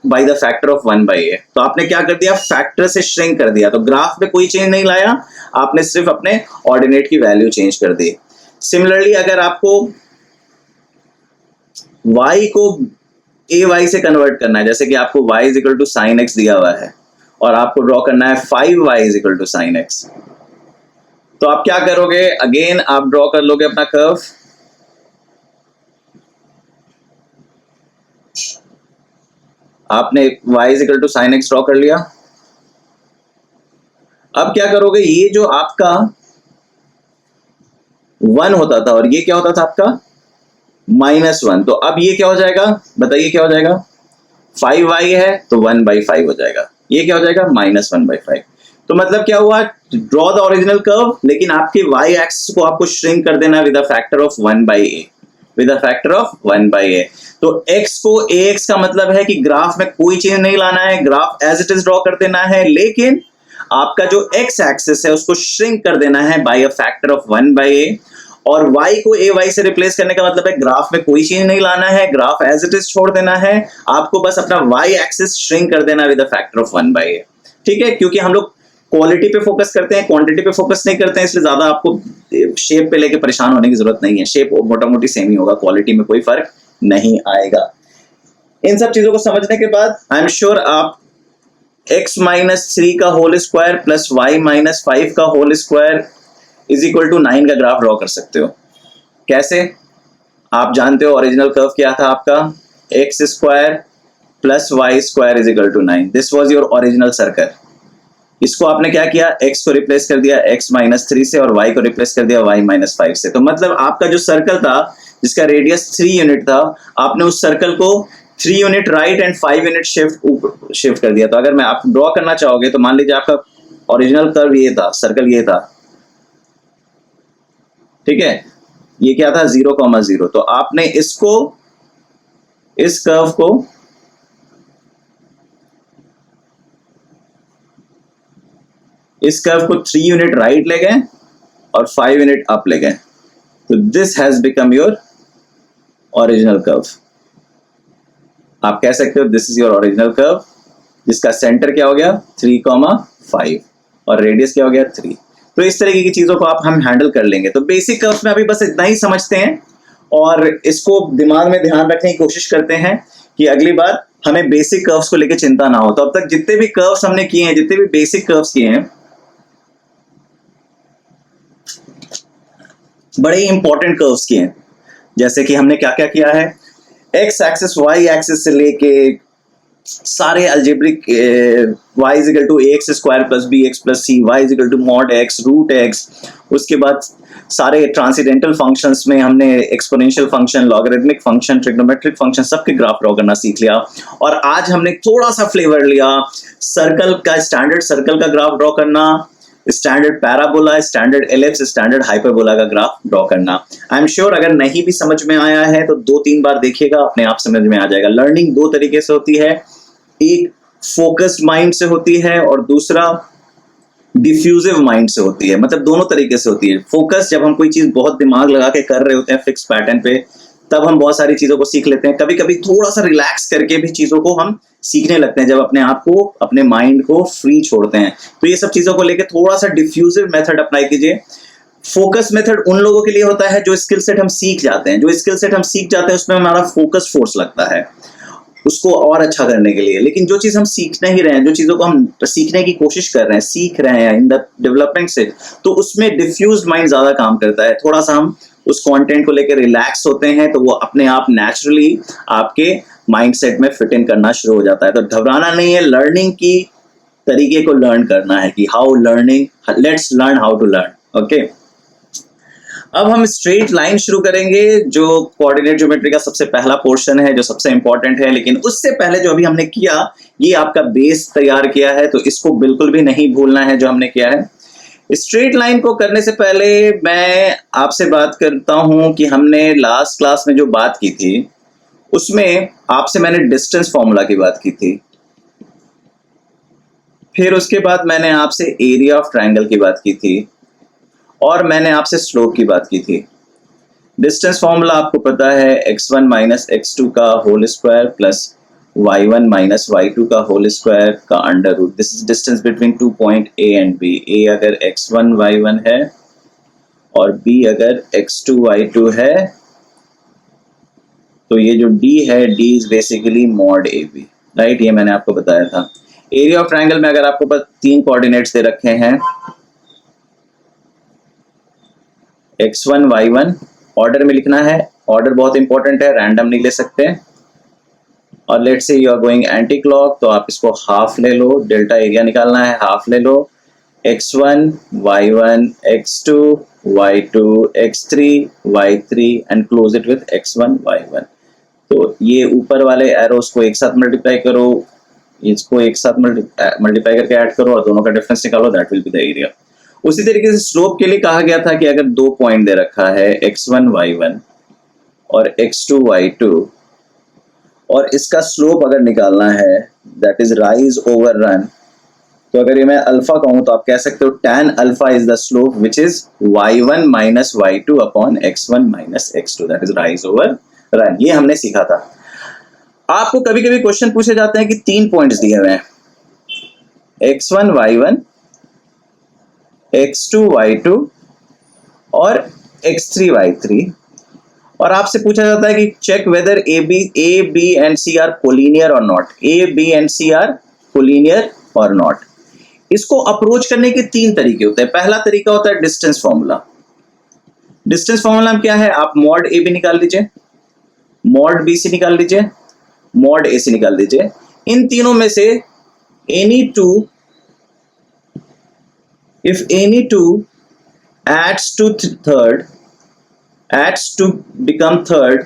[SPEAKER 1] by the factor of 1/a। तो आपने क्या कर दिया, फैक्टर से श्रिंक कर दिया, तो ग्राफ में कोई चेंज नहीं लाया, आपने सिर्फ अपने ऑर्डिनेट की वैल्यू चेंज कर दी। सिमिलरली अगर आपको y को ay से कन्वर्ट करना है, जैसे कि आपको y is equal to sine x दिया हुआ है और आपको ड्रॉ करना है 5y is equal to sine x, तो आप क्या करोगे, अगेन आप ड्रॉ कर लोगे अपना कर्व। आपने y is equal to sine x draw कर लिया। अब क्या करोगे, ये जो आपका 1 होता था और ये क्या होता था आपका -1, तो अब ये क्या हो जाएगा, बताइए क्या हो जाएगा, 5y है तो 1/5 हो जाएगा, ये क्या हो जाएगा -1/5। तो मतलब क्या हुआ, ड्रॉ द ओरिजिनल कर्व, लेकिन आपके y एक्सिस को आपको श्रिंक कर देना with a factor of 1/a, with a factor of 1/a। तो x को ax का मतलब है कि ग्राफ में कोई चेंज नहीं लाना है, graph as it is draw कर देना है, लेकिन आपका जो x एक्सिस है उसको श्रिंक कर देना है bye a factor of 1/a। और y को ay से रिप्लेस करने का मतलब है ग्राफ में कोई चेंज नहीं लाना है, ग्राफ एज इट इज छोड़ देना है, आपको बस अपना y एक्सिस श्रिंक कर देना with a factor of 1/a। ठीक है, क्योंकि हम लोग क्वालिटी पे फोकस करते हैं, क्वांटिटी पे फोकस नहीं करते हैं, इसलिए ज्यादा आपको शेप पे लेके परेशान होने की जरूरत नहीं है, शेप मोटा मोटी सेम ही होगा, क्वालिटी में कोई फर्क नहीं आएगा। इन सब चीजों को समझने के बाद आई एम श्योर आप x माइनस 3 का whole square plus y minus 5 का whole square is equal to 9 का ग्राफ ड्रॉ कर सकते हो। कैसे, आप जानते हो ओरिजिनल कर्व क्या था आपका, x square plus y square is equal to 9, this was your original circle. इसको आपने क्या किया, x को रिप्लेस कर दिया x माइनस 3 से और y को रिप्लेस कर दिया y माइनस 5 से। तो मतलब आपका जो सर्कल था जिसका रेडियस 3 यूनिट था, आपने उस सर्कल को 3 unit right and 5 unit shift कर दिया। तो अगर मैं आप ड्रॉ करना चाहोगे तो मान लीजिए आपका ओरिजिनल कर्व ये था, सर्कल ये था, ठीक है, ये क्या था 0,0, तो आपने इसको, इस कर्व को इस कर्व को 3 यूनिट राइट ले गए और 5 यूनिट अप ले गए, तो this has become your original curve. आप कह सकते हो this is your original curve, जिसका सेंटर क्या हो गया 3,5 और रेडियस क्या हो गया 3। तो इस तरीके की चीजों को आप हम हैंडल कर लेंगे। तो बेसिक कर्व्स में अभी बस इतना ही समझते हैं और इसको दिमाग में ध्यान रखने की कोशिश करते हैं कि अगली बार हमें बेसिक कर्व्स को लेकर चिंता ना हो। तो अब तक जितने भी कर्व्स हमने किए हैं, जितने भी बेसिक कर्व्स किए हैं, बड़े इंपॉर्टेंट कर्व्स किए हैं। जैसे कि हमने क्या क्या किया है, एक्स एक्सिस वाई एक्सिस से लेके सारे algebraic y is equal to ax square plus bx plus c, y is equal to mod x root x, उसके बाद सारे ट्रांसीडेंटल फंक्शंस में हमने exponential function, logarithmic function, trigonometric function सबके graph draw करना सीख लिया। और आज हमने थोड़ा सा फ्लेवर लिया सर्कल का, स्टैंडर्ड सर्कल का ग्राफ ड्रॉ करना, standard parabola, standard ellipse, standard hyperbola का ग्राफ ड्रॉ करना। आई एम श्योर अगर नहीं भी समझ में आया है तो 2-3 बार देखिएगा, अपने आप समझ में आ जाएगा। लर्निंग 2 तरीके से होती है, एक फोकस्ड माइंड से होती है और दूसरा डिफ्यूजिव माइंड से होती है, मतलब दोनों तरीके से होती है। फोकस जब हम कोई चीज बहुत दिमाग लगा के कर रहे होते हैं फिक्स पैटर्न पे, तब हम बहुत सारी चीजों को सीख लेते हैं। कभी कभी थोड़ा सा रिलैक्स करके भी चीजों को हम सीखने लगते हैं, जब अपने आप को, अपने माइंड को फ्री छोड़ते हैं। तो ये सब चीजों को लेके थोड़ा सा डिफ्यूजिव मेथड अप्लाई कीजिए। फोकस मेथड उन लोगों के लिए होता है जो स्किल सेट हम सीख जाते हैं, जो स्किल सेट हम सीख जाते हैं उसमें हमारा फोकस फोर्स लगता है उसको और अच्छा करने के लिए। लेकिन जो चीज हम सीखने ही रहे हैं, जो चीजों को हम सीखने की कोशिश कर रहे हैं, सीख रहे हैं इन द डेवलपमेंट से, तो उसमें डिफ्यूज माइंड ज्यादा काम करता है। थोड़ा सा हम उस कंटेंट को लेकर रिलैक्स होते हैं तो वो अपने आप नेचुरली आपके माइंडसेट में फिट इन करना शुरू हो जाता है। तो घबराना नहीं है, लर्निंग की तरीके को लर्न करना है कि how learning, let's learn how to learn. Okay, अब हम स्ट्रेट लाइन शुरू करेंगे, जो कोऑर्डिनेट ज्योमेट्री का सबसे पहला पोर्शन है, जो सबसे इंपॉर्टेंट है। लेकिन उससे पहले जो अभी हमने किया, ये आपका बेस तैयार किया है, तो इसको बिल्कुल भी नहीं भूलना है जो हमने किया है। स्ट्रेट लाइन को करने से पहले मैं आपसे बात करता हूं कि हमने लास्ट क्लास में जो बात की थी, उसमें आपसे मैंने डिस्टेंस फॉर्मूला की बात की थी। फिर उसके बाद मैंने आपसे एरिया ऑफ ट्रायंगल की बात की थी, और मैंने आपसे स्लोप की बात की थी। डिस्टेंस फॉर्मूला आपको पता है, x1 माइनस x2 का whole square plus y1 minus y2 का होल स्क्वायर का under root. This is distance between 2 point a and b। a अगर x1 y1 है और b अगर x2 y2 है, तो ये जो d है, d is basically mod ab, right. ये मैंने आपको बताया था। एरिया ऑफ ट्रायंगल में अगर आपको पास 3 कोऑर्डिनेट्स दे रखे हैं, x1 y1, ऑर्डर में लिखना है। ऑर्डर बहुत इंपॉर्टेंट है, रैंडम नहीं ले सकते। और let's say you are going anti clock, तो आप इसको हाफ ले लो। डेल्टा एरिया निकालना है, हाफ ले लो। x1 y1 x2 y2 x3 y3 and close it with x1 y1। तो ये ऊपर वाले एरोस को एक साथ मल्टीप्लाई करो, इसको एक साथ मल्टीप्लाई करके ऐड करो और दोनों का डिफरेंस निकालो, that will be the area. उसी तरीके से स्लोप के लिए कहा गया था कि अगर 2 पॉइंट दे रखा है, x1 y1 और x2 y2, और इसका स्लोप अगर निकालना है, that is rise over run, तो अगर ये मैं अल्फा कहूं तो आप कह सकते हो tan alpha is the slope which is y1 minus y2 upon x1 minus x2, that is rise over run. ये हमने सीखा था। आपको कभी कभी क्वेश्चन पूछे जाते हैं कि 3 पॉइंट्स दिए हुए हैं, x1 y1 x2 y2 और x3 y3, और आपसे पूछा जाता है कि check whether A B and C are collinear और not. A B and C are collinear और नॉट। इसको अप्रोच करने के 3 तरीके होते हैं। पहला तरीका होता है डिस्टेंस फॉर्मूला। डिस्टेंस फॉर्मूला क्या है, आप मॉड ए बी निकाल लीजिए, मॉड बी सी निकाल लीजिए, मॉड ए सी निकाल लीजिए। इन तीनों में से any two, if any two adds to third, adds to become third,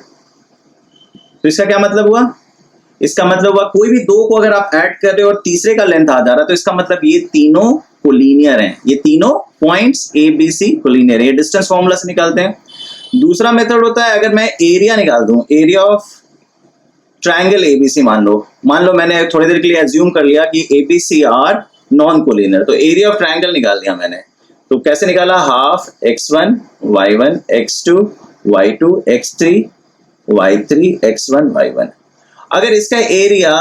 [SPEAKER 1] तो इसका क्या मतलब हुआ? इसका मतलब हुआ कोई भी 2 को अगर आप ऐड कर रहे हो और तीसरे का लेंथ आ जा रहा है, तो इसका मतलब ये तीनों कोलिनियर हैं, ये तीनों points A B C collinear है। ये डिस्टेंस फॉर्मूला से निकालते हैं। दूसरा मेथड होता है, अगर मैं एरिया निकाल दूं, एरिया ऑफ ट्रायंगल एबीसी मान लो मैंने थोड़ी देर के लिए एज्यूम कर लिया कि एबीसी आर नॉन कोलिनियर, तो एरिया ऑफ ट्रायंगल निकाल दिया मैंने। तो कैसे निकाला, half x1 y1 x2 y2 x3 y3 x1 y1। अगर इसका एरिया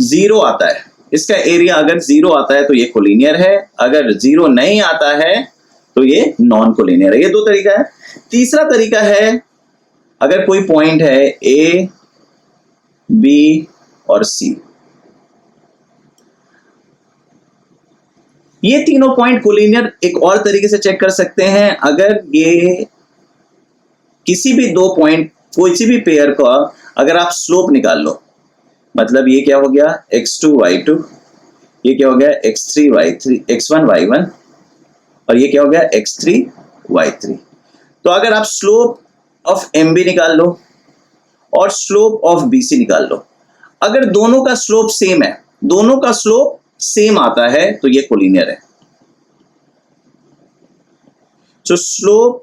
[SPEAKER 1] 0 आता है, इसका एरिया अगर 0 आता है तो ये कोलिनियर है, अगर 0 नहीं आता है तो ये नॉन कोलिनियर है। ये 2 तरीका है। तीसरा तरीका है, अगर कोई पॉइंट है ए बी और सी, ये तीनों पॉइंट कोलिनियर एक और तरीके से चेक कर सकते हैं। अगर ये किसी भी 2 पॉइंट, कोई भी पेयर का अगर आप स्लोप निकाल लो, मतलब ये क्या हो गया x2 y2, ये क्या हो गया x3 y3 x1 y1, और ये क्या हो गया x3 y3। तो अगर आप स्लोप ऑफ MB निकाल लो और स्लोप ऑफ BC निकाल लो, अगर दोनों का स्लोप सेम है, दोनों का स्लोप सेम आता है, तो ये कोलिनियर है। So slope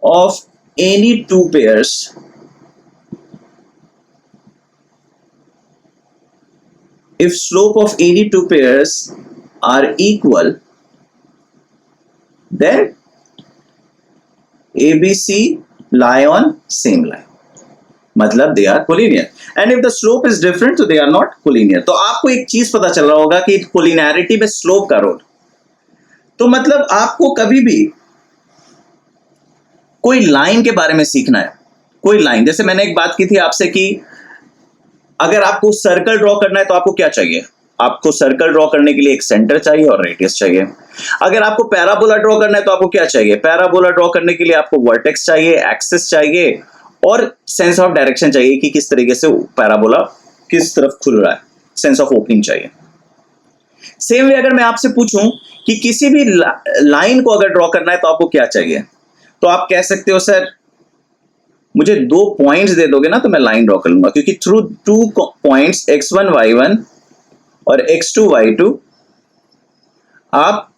[SPEAKER 1] of any 2 pairs, if slope of any 2 pairs are equal, then ABC lie on same line. मतलब they are collinear. And if the slope is different, so they are not collinear. तो आपको एक चीज पता चल रहा होगा कि collinearity में slope का रोल, तो मतलब आपको कभी भी कोई लाइन के बारे में सीखना है, कोई लाइन, जैसे मैंने एक बात की थी आपसे कि अगर आपको सर्कल ड्रॉ करना है तो आपको क्या चाहिए, आपको सर्कल ड्रॉ करने के लिए एक सेंटर चाहिए और रेडियस चाहिए। अगर आपको पैराबोला ड्रॉ करना है तो आपको क्या चाहिए, पैराबोला ड्रॉ करने के लिए आपको वर्टेक्स चाहिए, एक्सिस चाहिए और सेंस ऑफ डायरेक्शन चाहिए कि किस तरीके से पैराबोला किस तरफ खुल रहा है, सेंस ऑफ ओपनिंग चाहिए। सेम वे अगर मैं आपसे पूछूं कि किसी भी लाइन को अगर ड्रॉ करना है तो आपको क्या चाहिए, तो आप कह सकते हो सर मुझे 2 पॉइंट्स दे दोगे ना तो मैं लाइन ड्रॉ कर लूंगा, क्योंकि थ्रू 2 पॉइंट्स x1 y1 और x2 y2 आप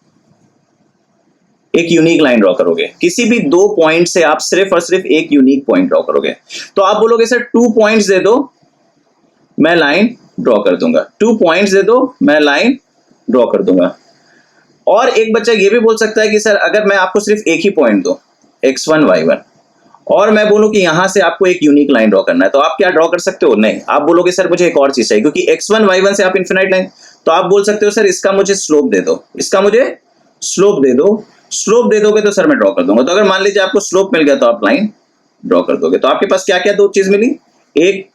[SPEAKER 1] एक यूनिक लाइन ड्रॉ करोगे। किसी भी 2 पॉइंट से आप सिर्फ और सिर्फ एक यूनिक पॉइंट ड्रॉ करोगे। तो आप बोलोगे सर 2 पॉइंट्स दे दो मैं लाइन ड्रॉ कर दूंगा, 2 पॉइंट्स दे दो मैं लाइन ड्रॉ कर दूंगा। और एक बच्चा ये भी बोल सकता है कि सर अगर मैं आपको सिर्फ एक ही पॉइंट दूं x1 y1 और मैं बोलूं कि यहां से आपको एक यूनिक लाइन ड्रॉ करना है, तो आप क्या ड्रॉ कर सकते हो, नहीं, आप बोलोगे सर मुझे एक और चीज चाहिए, क्योंकि x1 y1 से आप इन्फिनाइट लाइन, तो आप बोल सकते हो सर इसका मुझे स्लोप दे दो, इसका मुझे स्लोप दे दो, स्लोप दे दोगे तो सर मैं ड्रॉ कर दूंगा। तो अगर मान लीजिए आपको स्लोप मिल गया तो आप लाइन ड्रॉ कर दोगे। तो आपके पास क्या क्या 2 चीज मिली, एक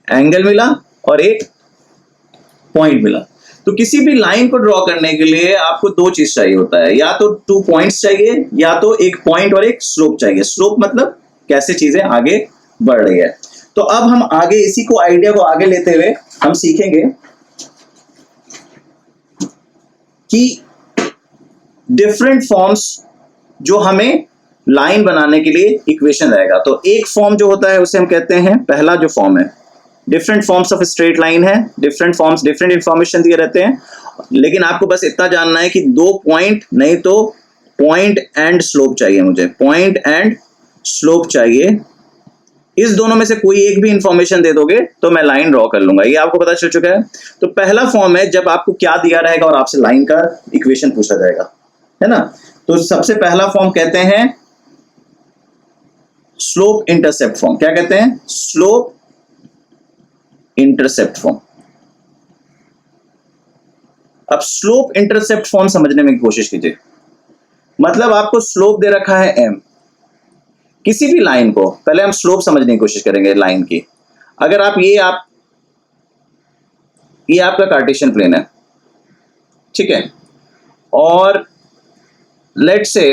[SPEAKER 1] एंगल मिला और एक पॉइंट मिला। तो किसी भी लाइन को ड्रॉ करने के लिए आपको 2 चीज चाहिए होता है, या तो 2 पॉइंट्स चाहिए या तो एक पॉइंट और एक स्लोप चाहिए। स्लोप मतलब कैसे चीजें आगे बढ़ रही है। तो अब हम आगे इसी को आइडिया को आगे लेते हुए हम सीखेंगे कि डिफरेंट फॉर्म्स जो हमें लाइन बनाने के लिए इक्वेशन रहेगा। तो एक फॉर्म जो होता है उसे हम कहते हैं, पहला जो फॉर्म है different forms of straight line है, डिफरेंट फॉर्म्स डिफरेंट इंफॉर्मेशन दिए रहते हैं, लेकिन आपको बस इतना जानना है कि 2 पॉइंट नहीं तो पॉइंट एंड स्लोप चाहिए, मुझे पॉइंट एंड स्लोप चाहिए। इस दोनों में से कोई एक भी इंफॉर्मेशन दे दोगे तो मैं लाइन ड्रॉ कर लूंगा, ये आपको पता चल चुका है। तो पहला फॉर्म है जब आपको क्या दिया रहेगा और आपसे लाइन का इक्वेशन पूछा जाएगा, है ना। तो सबसे पहला फॉर्म कहते हैं स्लोप इंटरसेप्ट फॉर्म। क्या कहते हैं, स्लोप इंटरसेप्ट फॉर्म। अब स्लोप इंटरसेप्ट फॉर्म समझने में कोशिश कीजिए। मतलब आपको स्लोप दे रखा है m, किसी भी लाइन को, पहले हम स्लोप समझने की कोशिश करेंगे लाइन की। अगर आप ये आपका कार्टेशियन प्लेन है, ठीक है, और लेट से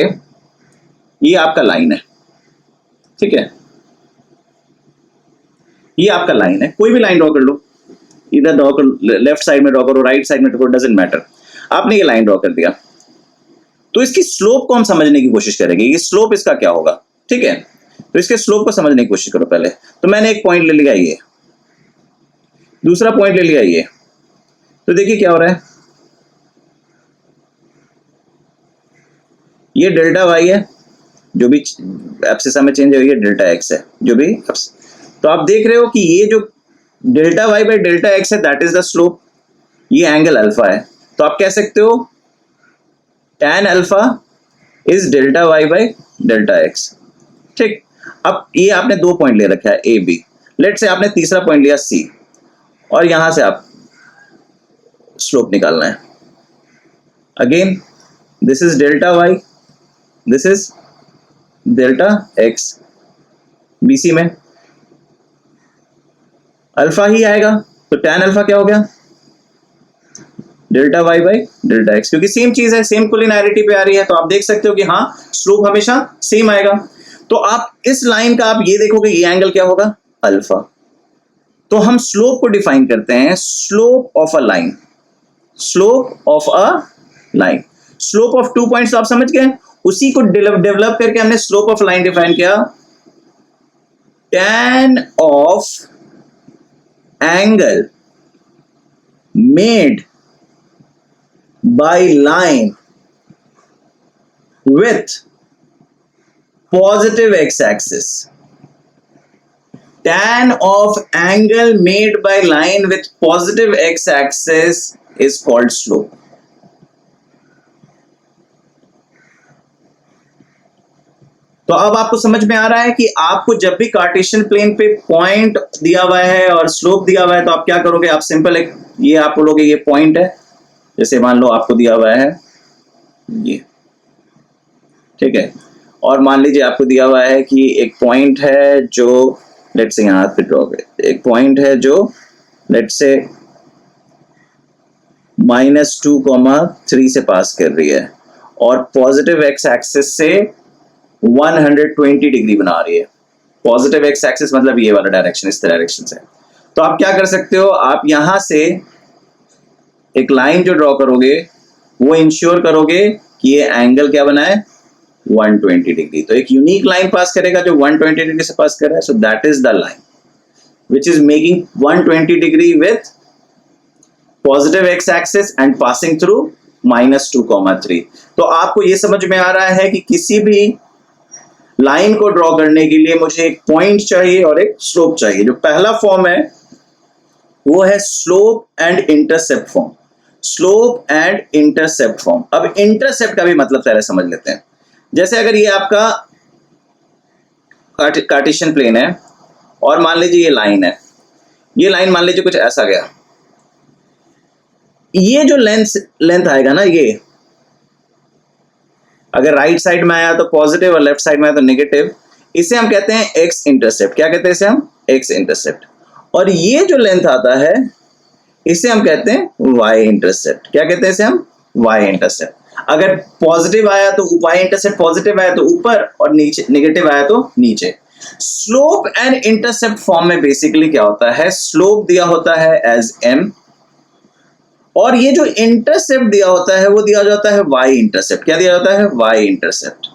[SPEAKER 1] ये आपका लाइन है, ठीक है, ये आपका लाइन है, कोई भी लाइन ड्रॉ कर लो, इधर ड्रॉ करो, लेफ्ट साइड में ड्रॉ करो, राइट साइड में ड्रॉ करो, डजंट मैटर। आपने ये लाइन ड्रॉ कर दिया, तो इसकी स्लोप को हम समझने की कोशिश करेंगे, ये स्लोप इसका क्या होगा, ठीक है। तो इसके स्लोप को समझने की कोशिश करो पहले। तो मैंने एक पॉइंट ले लिया ये, दूसरा पॉइंट ले लिया ये, तो देखिए क्या हो रहा है, ये डेल्टा वाई है जो भी एब्सिसा में चेंज है, ये डेल्टा एक्स है जो भी। तो आप देख रहे हो कि ये जो delta y by delta x है दैट इज द स्लोप, ये एंगल अल्फा है। तो आप कह सकते हो tan alpha is delta y by delta x, ठीक। अब ये आपने 2 पॉइंट ले रखा है ए बी, लेट से आपने तीसरा पॉइंट लिया सी, और यहां से आप स्लोप निकालना है। Again this is delta y, this is delta x, BC में अल्फा ही आएगा, तो tan अल्फा क्या हो गया, delta y by delta x, क्योंकि सेम चीज है, सेम कोलिनैरिटी पे आ रही है। तो आप देख सकते हो कि हाँ स्लोप हमेशा सेम आएगा। तो आप इस लाइन का आप ये देखोगे ये एंगल क्या होगा, अल्फा। तो हम स्लोप को डिफाइन करते हैं, slope of a line, slope of a line, slope of 2 points आप समझ गए, उसी को डेवलप करके हमने स्लोप ऑफ लाइन डिफाइन किया, tan of angle made by line with positive x-axis. Tan of angle made by line with positive x-axis is called slope. तो अब आपको समझ में आ रहा है कि आपको जब भी कार्टेशियन प्लेन पे पॉइंट दिया हुआ है और स्लोप दिया हुआ है तो आप क्या करोगे, आप सिंपल एक ये आप बोलोगे ये पॉइंट है, जैसे मान लो आपको दिया हुआ है ये, ठीक है, और मान लीजिए आपको दिया हुआ है कि एक पॉइंट है जो लेट्स से यहाँ पे ड्रॉ करें, एक पॉइंट है जो लेट्स से -2,3 से पास कर रही है और पॉजिटिव एक्स एक्सिस से 120 डिग्री बना रही है। पॉजिटिव एक्स एक्सिस मतलब ये वाला डायरेक्शन, इस डायरेक्शन से। तो आप क्या कर सकते हो, आप यहां से एक लाइन जो ड्रॉ करोगे वो इंश्योर करोगे कि ये एंगल क्या बना है, 120 डिग्री। तो एक यूनिक लाइन पास करेगा जो 120 डिग्री से पास कर रहा है। So that is the line which is making 120 degree with positive x axis and passing through -2,3। तो आपको ये समझ में आ रहा है कि किसी भी लाइन को ड्रॉ करने के लिए मुझे एक पॉइंट चाहिए और एक स्लोप चाहिए। जो पहला फॉर्म है वो है slope and intercept form. Slope and intercept form. अब इंटरसेप्ट का भी मतलब पहले समझ लेते हैं। जैसे अगर ये आपका कार्टेशियन प्लेन है और मान लीजिए ये लाइन है, ये लाइन मान लीजिए कुछ ऐसा गया, ये जो लेंथ आएगा ना, ये अगर राइट साइड में आया तो पॉजिटिव और लेफ्ट साइड में आया तो नेगेटिव, इसे हम कहते हैं एक्स इंटरसेप्ट। क्या कहते हैं इसे हम, एक्स इंटरसेप्ट। और ये जो लेंथ आता है इसे हम कहते हैं वाई इंटरसेप्ट। क्या कहते हैं इसे हम, वाई इंटरसेप्ट। अगर पॉजिटिव आया तो वाई इंटरसेप्ट, पॉजिटिव आया तो ऊपर और नीचे, नेगेटिव आया तो नीचे। स्लोप एंड इंटरसेप्ट फॉर्म में बेसिकली क्या होता है, स्लोप दिया होता है एज m और ये जो इंटरसेप्ट दिया होता है वो दिया जाता है वाई इंटरसेप्ट। क्या दिया जाता है, वाई इंटरसेप्ट,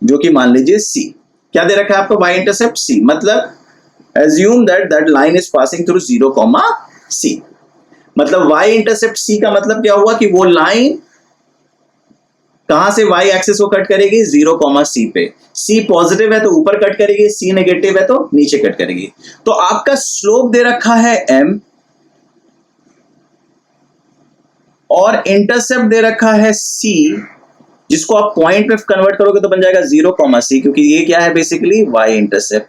[SPEAKER 1] जो कि मान लीजिए c। क्या दे रखा है आपको, वाई इंटरसेप्ट c। मतलब assume that line is passing through 0, c। मतलब y इंटरसेप्ट c का मतलब क्या हुआ कि वो लाइन कहां से y एक्सिस को कट करेगी, 0, c पे। c पॉजिटिव है तो ऊपर कट करेगी, c नेगेटिव है तो नीचे कट करेगी। तो आपका स्लोप दे रखा है m और इंटरसेप्ट दे रखा है c, जिसको आप पॉइंट में कन्वर्ट करोगे तो बन जाएगा 0, c, क्योंकि ये क्या है बेसिकली y इंटरसेप्ट।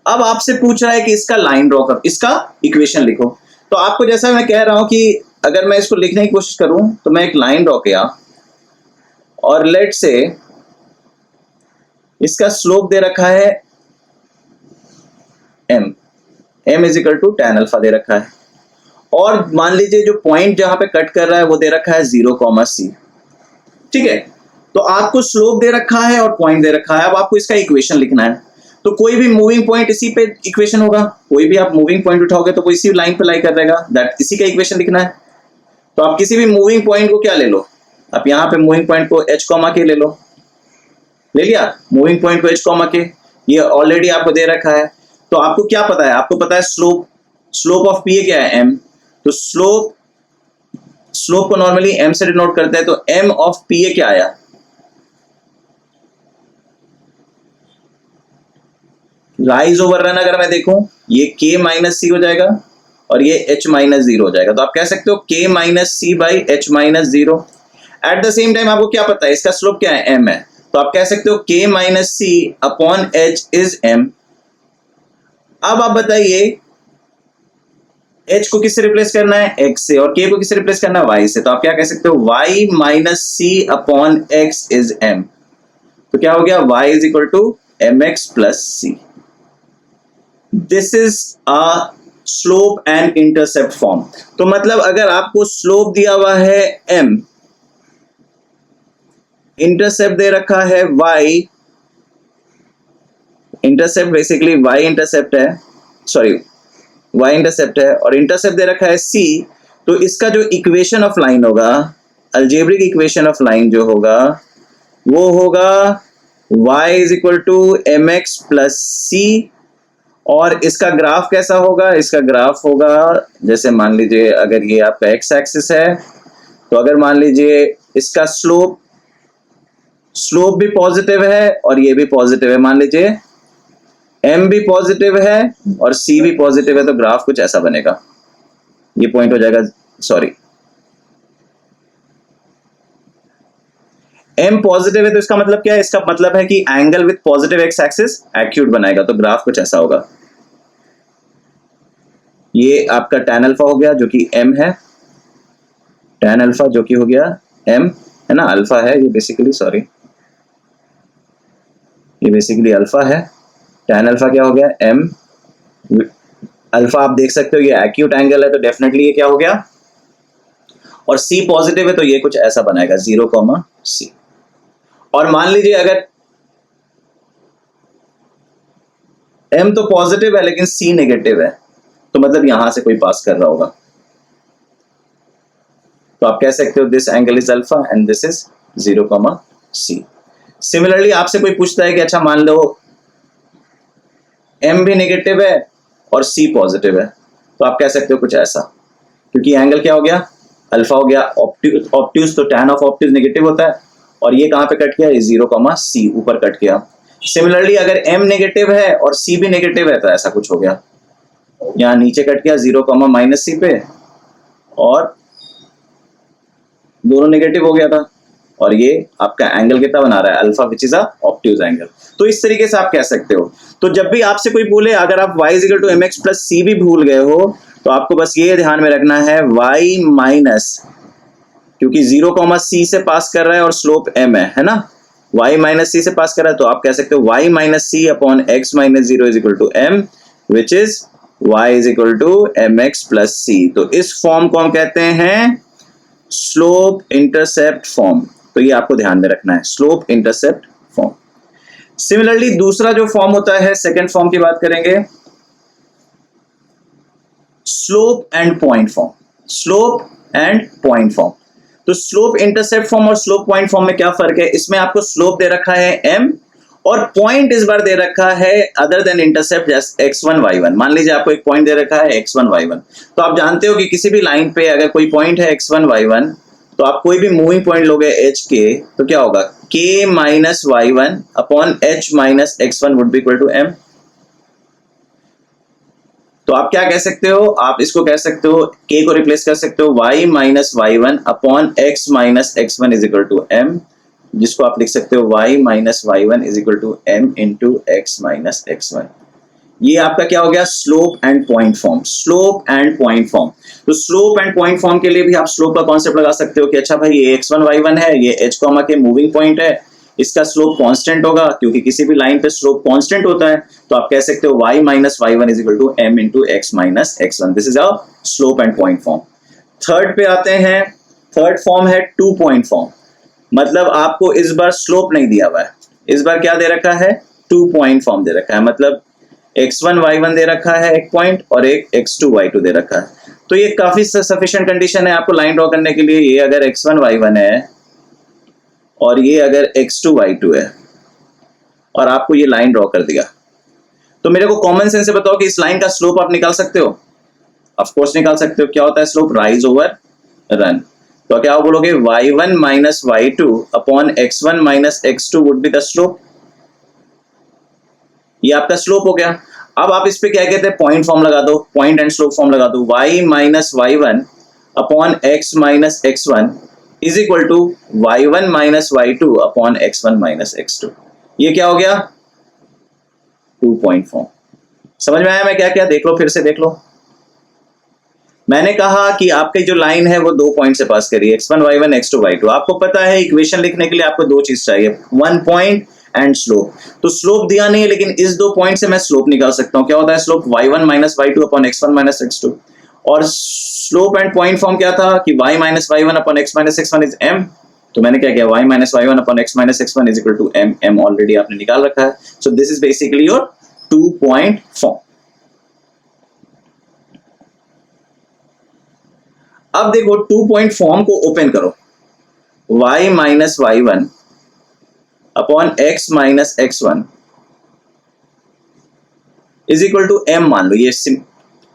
[SPEAKER 1] अब आपसे पूछ रहा है कि इसका लाइन ड्रॉ कर, इसका इक्वेशन लिखो। तो आपको जैसा मैं कह रहा हूं कि अगर मैं इसको लिखने की कोशिश करूं तो मैं एक लाइन ड्रॉ किया और लेट से इसका स्लोप दे रखा है m is equal to tan alpha दे रखा है, और मान लीजिए जो पॉइंट जहां पे कट कर रहा है वो दे रखा है 0, c। ठीक है, तो आपको स्लोप दे रखा है और पॉइंट दे रखा है। अब आपको इसका इक्वेशन लिखना है। तो कोई भी मूविंग पॉइंट इसी पे इक्वेशन होगा, कोई भी आप मूविंग पॉइंट उठाओगे तो वो इसी लाइन पे लाई कर रहेगा, दैट इसी का इक्वेशन लिखना है। तो आप किसी भी मूविंग पॉइंट को क्या ले लो, आप यहाँ पे मूविंग पॉइंट को h, के ले लो, ले लिया मूविंग पॉइंट को h, के, ये ऑलरेडी आपको दे रखा है। तो आपको क्या पता है, आपको पता है स्लोप ऑफ p क्या है, m। तो स्लोप को नॉर्मली m से डिनोट करते हैं, तो m ऑफ p क्या आया, राइज ओवर रन। अगर मैं देखूं ये k माइनस सी हो जाएगा और ये h माइनस 0 हो जाएगा। तो आप कह सकते हो k minus c by h minus 0। At the same time आपको क्या पता है, इसका स्लोप क्या है, m है। तो आप कह सकते हो k minus c upon h is m। अब आप बताइए h को किससे रिप्लेस करना है, x से, और k को किससे रिप्लेस करना है, y से। तो आप क्या कह सकते हो, y minus c upon x is m। तो क्या हो गया, y is equal to mx plus c। This is a slope and intercept form. तो मतलब अगर आपको स्लोप दिया हुआ है m, इंटरसेप्ट दे रखा है y, intercept basically y intercept है, सॉरी y इंटरसेप्ट है, और इंटरसेप्ट दे रखा है c, तो इसका जो इक्वेशन ऑफ लाइन होगा, अलजेब्रिक इक्वेशन ऑफ लाइन जो होगा वो होगा y is equal to mx plus c। और इसका ग्राफ कैसा होगा, इसका ग्राफ होगा जैसे मान लीजिए अगर ये आपका एक्स एक्सिस है तो अगर मान लीजिए इसका स्लोप भी पॉजिटिव है और ये भी पॉजिटिव है, मान लीजिए m भी पॉजिटिव है और c भी पॉजिटिव है, तो ग्राफ कुछ ऐसा बनेगा। ये पॉइंट हो जाएगा, सॉरी m पॉजिटिव है तो इसका मतलब क्या है, इसका मतलब है कि angle with positive x axis acute बनाएगा। तो ग्राफ कुछ ऐसा होगा, ये आपका tan अल्फा हो गया जो कि m है, tan अल्फा जो कि हो गया m है ना, अल्फा है ये बेसिकली, सॉरी ये बेसिकली अल्फा है, tan अल्फा क्या हो गया m, अल्फा आप देख सकते हो ये एक्यूट एंगल है तो डेफिनेटली ये क्या हो गया, और c पॉजिटिव है तो ये कुछ ऐसा बनाएगा 0,c। और मान लीजिए अगर m तो पॉजिटिव है लेकिन c नेगेटिव है, तो मतलब यहां से कोई पास कर रहा होगा, तो आप कह सकते हो this angle is alpha and this is 0,c। Similarly आपसे कोई पूछता है कि अच्छा मान लो m भी नेगेटिव है और c पॉजिटिव है, तो आप कह सकते हो कुछ ऐसा, क्योंकि एंगल क्या हो गया, अल्फा हो गया, ऑब्ट्यूज तो tan ऑफ ऑब्ट्यूज नेगेटिव होता है, और ये कहां पे कट गया, 0,c ऊपर कट गया। सिमिलरली अगर m नेगेटिव है और c भी नेगेटिव है तो ऐसा कुछ हो गया, यहाँ नीचे कट गया 0,-c पे, और दोनों नेगेटिव हो गया था, और ये आपका एंगल कितना बना रहा है, alpha which is a obtuse angle. तो इस तरीके से आप कह सकते हो। तो जब भी आपसे कोई बोले, अगर आप y = mx + c भी भूल गए हो तो आपको बस ये ध्यान में रखना है y माइनस, क्योंकि 0,c से पास कर रहा है और स्लोप m है ना, y माइनस c से पास कर रहा है, तो आप कह सकते हो y minus c upon x minus 0 = m which is y = mx + c। तो इस फॉर्म को हम कहते हैं स्लोप इंटरसेप्ट फॉर्म। तो ये आपको ध्यान में रखना है, स्लोप इंटरसेप्ट फॉर्म। सिमिलरली दूसरा जो फॉर्म होता है, सेकंड फॉर्म की बात करेंगे, slope and point form. Slope and point form, तो स्लोप इंटरसेप्ट फॉर्म और स्लोप पॉइंट फॉर्म में क्या फर्क है, इसमें आपको स्लोप दे रखा है m और पॉइंट इस बार दे रखा है अदर देन इंटरसेप्ट जैसे x1 y1। मान लीजिए आपको एक पॉइंट दे रखा है x1 y1, तो आप जानते हो कि किसी भी लाइन पे अगर कोई पॉइंट है x1 y1, तो आप कोई भी मूविंग पॉइंट लोगे h के, तो क्या होगा, k minus y1 upon h minus x1 would be equal to m। तो आप क्या कह सकते हो, आप इसको कह सकते हो, k को रिप्लेस कर सकते हो y minus y1 upon x minus x1 is equal to m, जिसको आप लिख सकते हो y minus y1 is equal to m into x minus x1। ये आपका क्या हो गया, slope and point form. Slope and point form, तो स्लोप एंड पॉइंट फॉर्म के लिए भी आप स्लोप का कॉन्सेप्ट लगा सकते हो कि अच्छा भाई ये x1 y1 है, ये h कॉमा के मूविंग पॉइंट है, इसका स्लोप कांस्टेंट होगा, क्योंकि किसी भी लाइन पे स्लोप कांस्टेंट होता है, तो आप कह सकते हो y minus y1 is equal to m into x minus x1। This is a slope and point form. Third पे आते हैं, थर्ड फॉर्म है 2 पॉइंट फॉर्म। मतलब आपको इस बार स्लोप नहीं दिया हुआ है, इस बार क्या दे रखा है, 2 पॉइंट फॉर्म दे रखा है, मतलब x1 y1 दे रखा है एक पॉइंट और एक x2 y2 दे रखा है। तो ये काफी सफिशिएंट कंडीशन है आपको लाइन ड्रॉ करने के लिए। ये अगर x1 y1 है और ये अगर x2 y2 है और आपको ये लाइन ड्रॉ कर दिया, तो मेरे को कॉमन सेंस से बताओ कि इस लाइन का स्लोप आप निकाल सकते हो? ऑफ कोर्स निकाल सकते हो। क्या होता है स्लोप, राइज ओवर रन। तो क्या बोलोगे, y1 minus y2 upon x1 minus x2 would be the slope. ये आपका स्लोप हो गया। अब आप इस पे क्या कहते हैं, पॉइंट फॉर्म लगा दो, पॉइंट एंड स्लोप फॉर्म लगा दो। y minus y1 upon x minus x1 is equal to y1 minus y2 upon x1 minus x2। ये क्या हो गया, 2 पॉइंट फॉर्म। समझ में आया मैं क्या क्या, देख लो फिर से देख लो। मैंने कहा कि आपकी जो लाइन है वो 2 पॉइंट से पास करिए, x1 y1 x2 y2। आपको पता है इक्वेशन लिखने के लिए आपको 2 चीज चाहिए, 1 पॉइंट एंड स्लोप। तो स्लोप दिया नहीं है लेकिन इस 2 पॉइंट से मैं स्लोप निकाल सकता हूं। क्या होता है slope, y1 minus y2 upon x1 minus x2। और स्लोप एंड पॉइंट फॉर्म क्या था कि y minus y1 upon x minus x1 is m। तो मैंने क्या किया, y minus y1 upon x minus x1 is equal to m। m already आपने निकाल रखा है। So this is basically your 2 point form. अब देखो 2 पॉइंट फॉर्म को ओपन करो, y minus y1 upon x minus x1 is equal to m मान लो। ये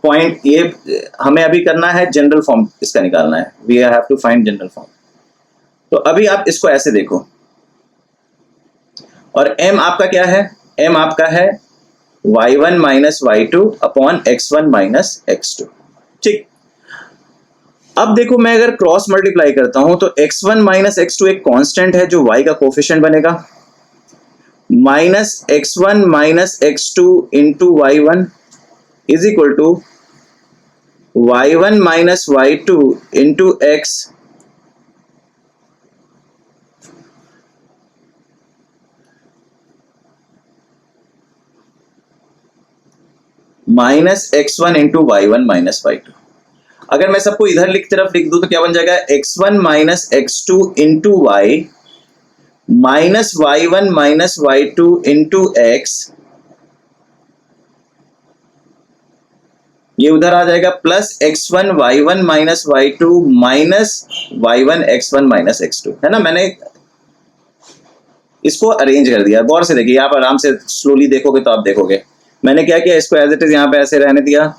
[SPEAKER 1] पॉइंट, ये हमें अभी करना है जनरल फॉर्म, इसका निकालना है, we have to find general form. तो अभी आप इसको ऐसे देखो, और m आपका क्या है, m आपका है y1 minus y2 upon x1 minus x2। ठीक, अब देखो मैं अगर क्रॉस मल्टीप्लाई करता हूं तो x1 माइनस x2 एक कांस्टेंट है जो y का कोफिशिएंट बनेगा, minus x1 minus x2 into y1 is equal to y1 minus y2 into x minus x1 into y1 minus y2। अगर मैं सबको इधर तरफ लिख दूं तो क्या बन जाएगा, x1 minus x2 into y minus y1 minus y2 into x, ये उधर आ जाएगा plus x1 y1 minus y2 minus y1 x1 minus x2, है ना। मैंने इसको अरेंज कर दिया, गौर से देखिए, आप आराम से स्लोली देखोगे तो आप देखोगे मैंने क्या किया, इसको एज इट इज यहां पे ऐसे रहने दिया,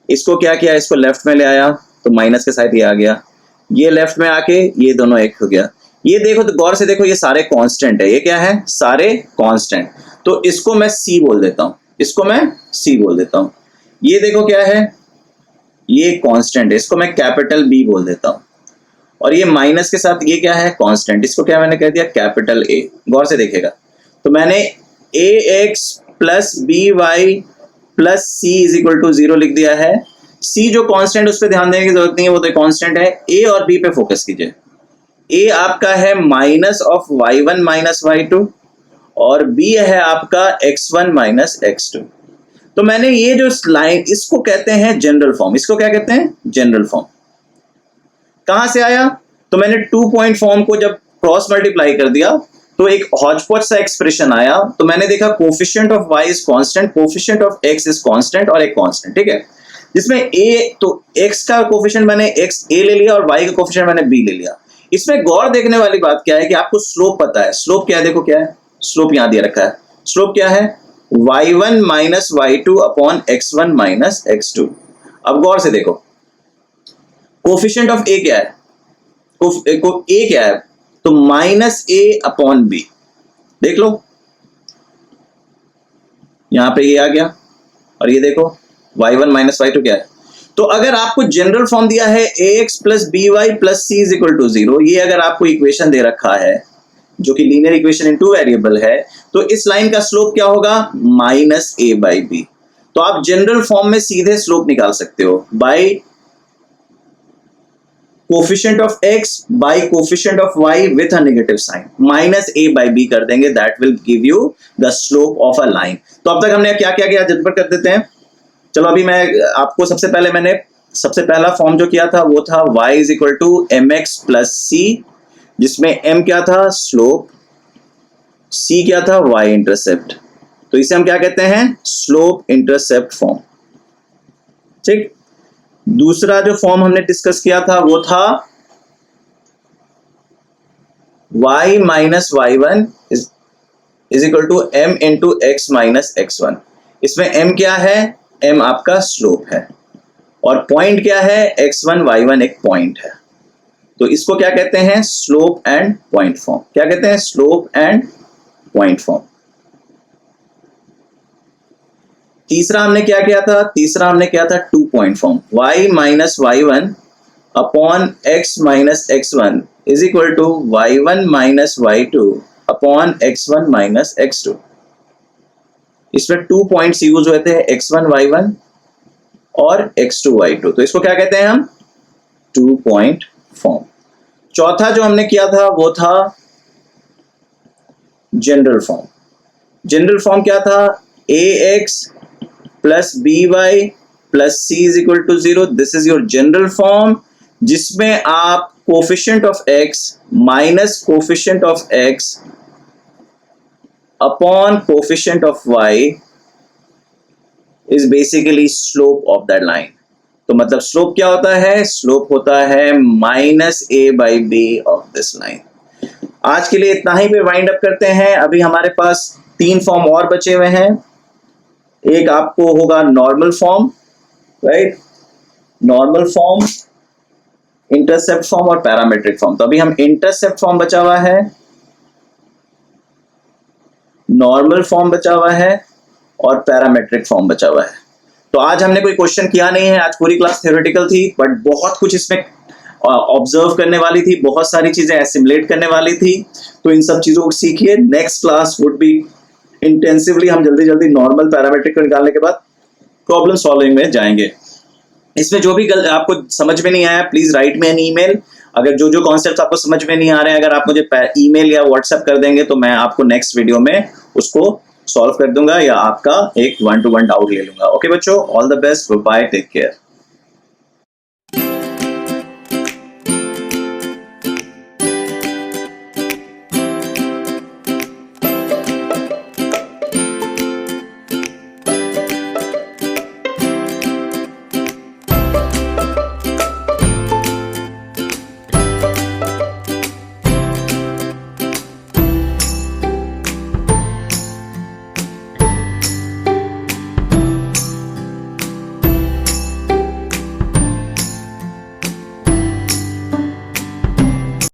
[SPEAKER 1] इसको क्या किया, इसको लेफ्ट में ले आया तो माइनस के साथ ये आ गया, ये लेफ्ट में आके ये दोनों एक हो गया। ये देखो तो गौर से देखो, ये सारे कांस्टेंट है, ये क्या है, सारे कांस्टेंट। तो इसको मैं सी बोल देता हूं, इसको मैं सी बोल देता हूं। ये देखो क्या है, ये कांस्टेंट है, इसको मैं कैपिटल बी बोल देता हूं। और ये माइनस के साथ ये क्या है, कांस्टेंट, इसको क्या मैंने कह दिया, कैपिटल ए। गौर से देखिएगा, तो मैंने a x plus b y plus c is equal to 0 लिख दिया है। सी जो कांस्टेंट, उस पर ध्यान देने की जरूरत नहीं है, वो तो कांस्टेंट है। ए और बी पे फोकस कीजिए। ए आपका है minus of y1 minus y2 और बी है आपका x1 माइनस x2। तो मैंने ये जो लाइन, इसको कहते हैं जनरल फॉर्म। इसको क्या कहते हैं, जनरल फॉर्म। कहां से आया, तो मैंने 2 पॉइंट फॉर्म को जब क्रॉस मल्टीप्लाई कर दिया तो एक हॉचपॉच सा एक्सप्रेशन आया। तो मैंने देखा coefficient of y is constant, coefficient of x is constant और एक कांस्टेंट, ठीक है। जिसमें a, तो x का कोफिशिएंट मैंने x a ले लिया और y का कोफिशिएंट मैंने b ले लिया। इसमें गौर देखने वाली बात क्या है कि आपको स्लोप पता है। स्लोप क्या है, देखो क्या है, स्लोप यहां दिया रखा है। स्लोप क्या है, y1 minus y2 upon x1 minus x2। अब गौर से देखो, कोफिशिएंट ऑफ a क्या है, a क्या है, तो माइनस ए अपॉन बी। देख लो, यहां पे ये आ गया, और ये देखो y1 माइनस y2 क्या है। तो अगर आपको जनरल फॉर्म दिया है ax plus b y plus c is equal to 0, ये अगर आपको इक्वेशन दे रखा है जो कि लीनियर इक्वेशन इन 2 वेरिएबल है, तो इस लाइन का स्लोप क्या होगा, माइनस ए बाई बी। तो आप जनरल फॉर्म में सीधे स्लोप निकाल सकते हो by coefficient of x by coefficient of y with a negative sign, minus a by b कर देंगे, that will give you the slope of a line. तो अब तक हमने क्या क्या किया, जल्दी कर देते हैं। चलो अभी मैं आपको सबसे पहला फॉर्म जो किया था वो था y is equal to m x plus c, जिसमें m क्या था, स्लोप, c क्या था, y इंटरसेप्ट। तो इसे हम क्या कहते हैं, स्लोप इंटरसेप्ट फॉर्म, ठीक। दूसरा जो फॉर्म हमने डिस्कस किया था वो था y minus y1 is equal to m into x minus x1। इसमें m क्या है, m आपका स्लोप है, और पॉइंट क्या है, x1 y1 एक पॉइंट है। तो इसको क्या कहते हैं, स्लोप एंड पॉइंट फॉर्म। क्या कहते हैं, स्लोप एंड पॉइंट फॉर्म। तीसरा हमने क्या किया था, तीसरा हमने किया था 2 point form, y minus y1 upon x minus x1 is equal to y1 minus y2 upon x1 minus x2। इसमें 2 पॉइंट्स यूज हुए थे, x1 y1 और x2 y2। तो इसको क्या कहते हैं हम, 2 पॉइंट फॉर्म। चौथा जो हमने किया था वो था जनरल फॉर्म। जनरल फॉर्म क्या था, ax plus b y plus c is equal to 0, this is your general form, जिसमें आप coefficient of x minus coefficient of x upon coefficient of y is basically slope of that line. तो मतलब slope क्या होता है, slope होता है minus a by b of this line. आज के लिए इतना ही पे वाइंड अप करते हैं। अभी हमारे पास 3 फॉर्म और बचे हुए हैं। एक आपको होगा normal form, right, normal form, intercept form और पैरामेट्रिक फॉर्म। तो अभी हम इंटरसेप्ट फॉर्म बचा हुआ है, नॉर्मल फॉर्म बचा हुआ है और पैरामेट्रिक फॉर्म बचा हुआ है। तो आज हमने कोई क्वेश्चन किया नहीं है, आज पूरी क्लास थ्योरेटिकल थी, बट बहुत कुछ इसमें ऑब्जर्व करने वाली थी, बहुत सारी चीजें एसिमुलेट करने वाली थी। तो इन सब चीजों को सीखिए। Next class would be intensively, हम जल्दी जल्दी नॉर्मल पैरामीट्रिक को निकालने के बाद प्रॉब्लम सॉल्विंग में जाएंगे। इसमें जो भी आपको समझ में नहीं आया, please write me an email. अगर जो जो कॉन्सेप्ट आपको समझ में नहीं आ रहे हैं, अगर आप मुझे ईमेल या व्हाट्सएप कर देंगे तो मैं आपको नेक्स्ट वीडियो में उसको सॉल्व कर दूंगा या आपका एक 1-to-1 डाउट ले लूंगा। ओके बच्चों, all the best, bye, take care.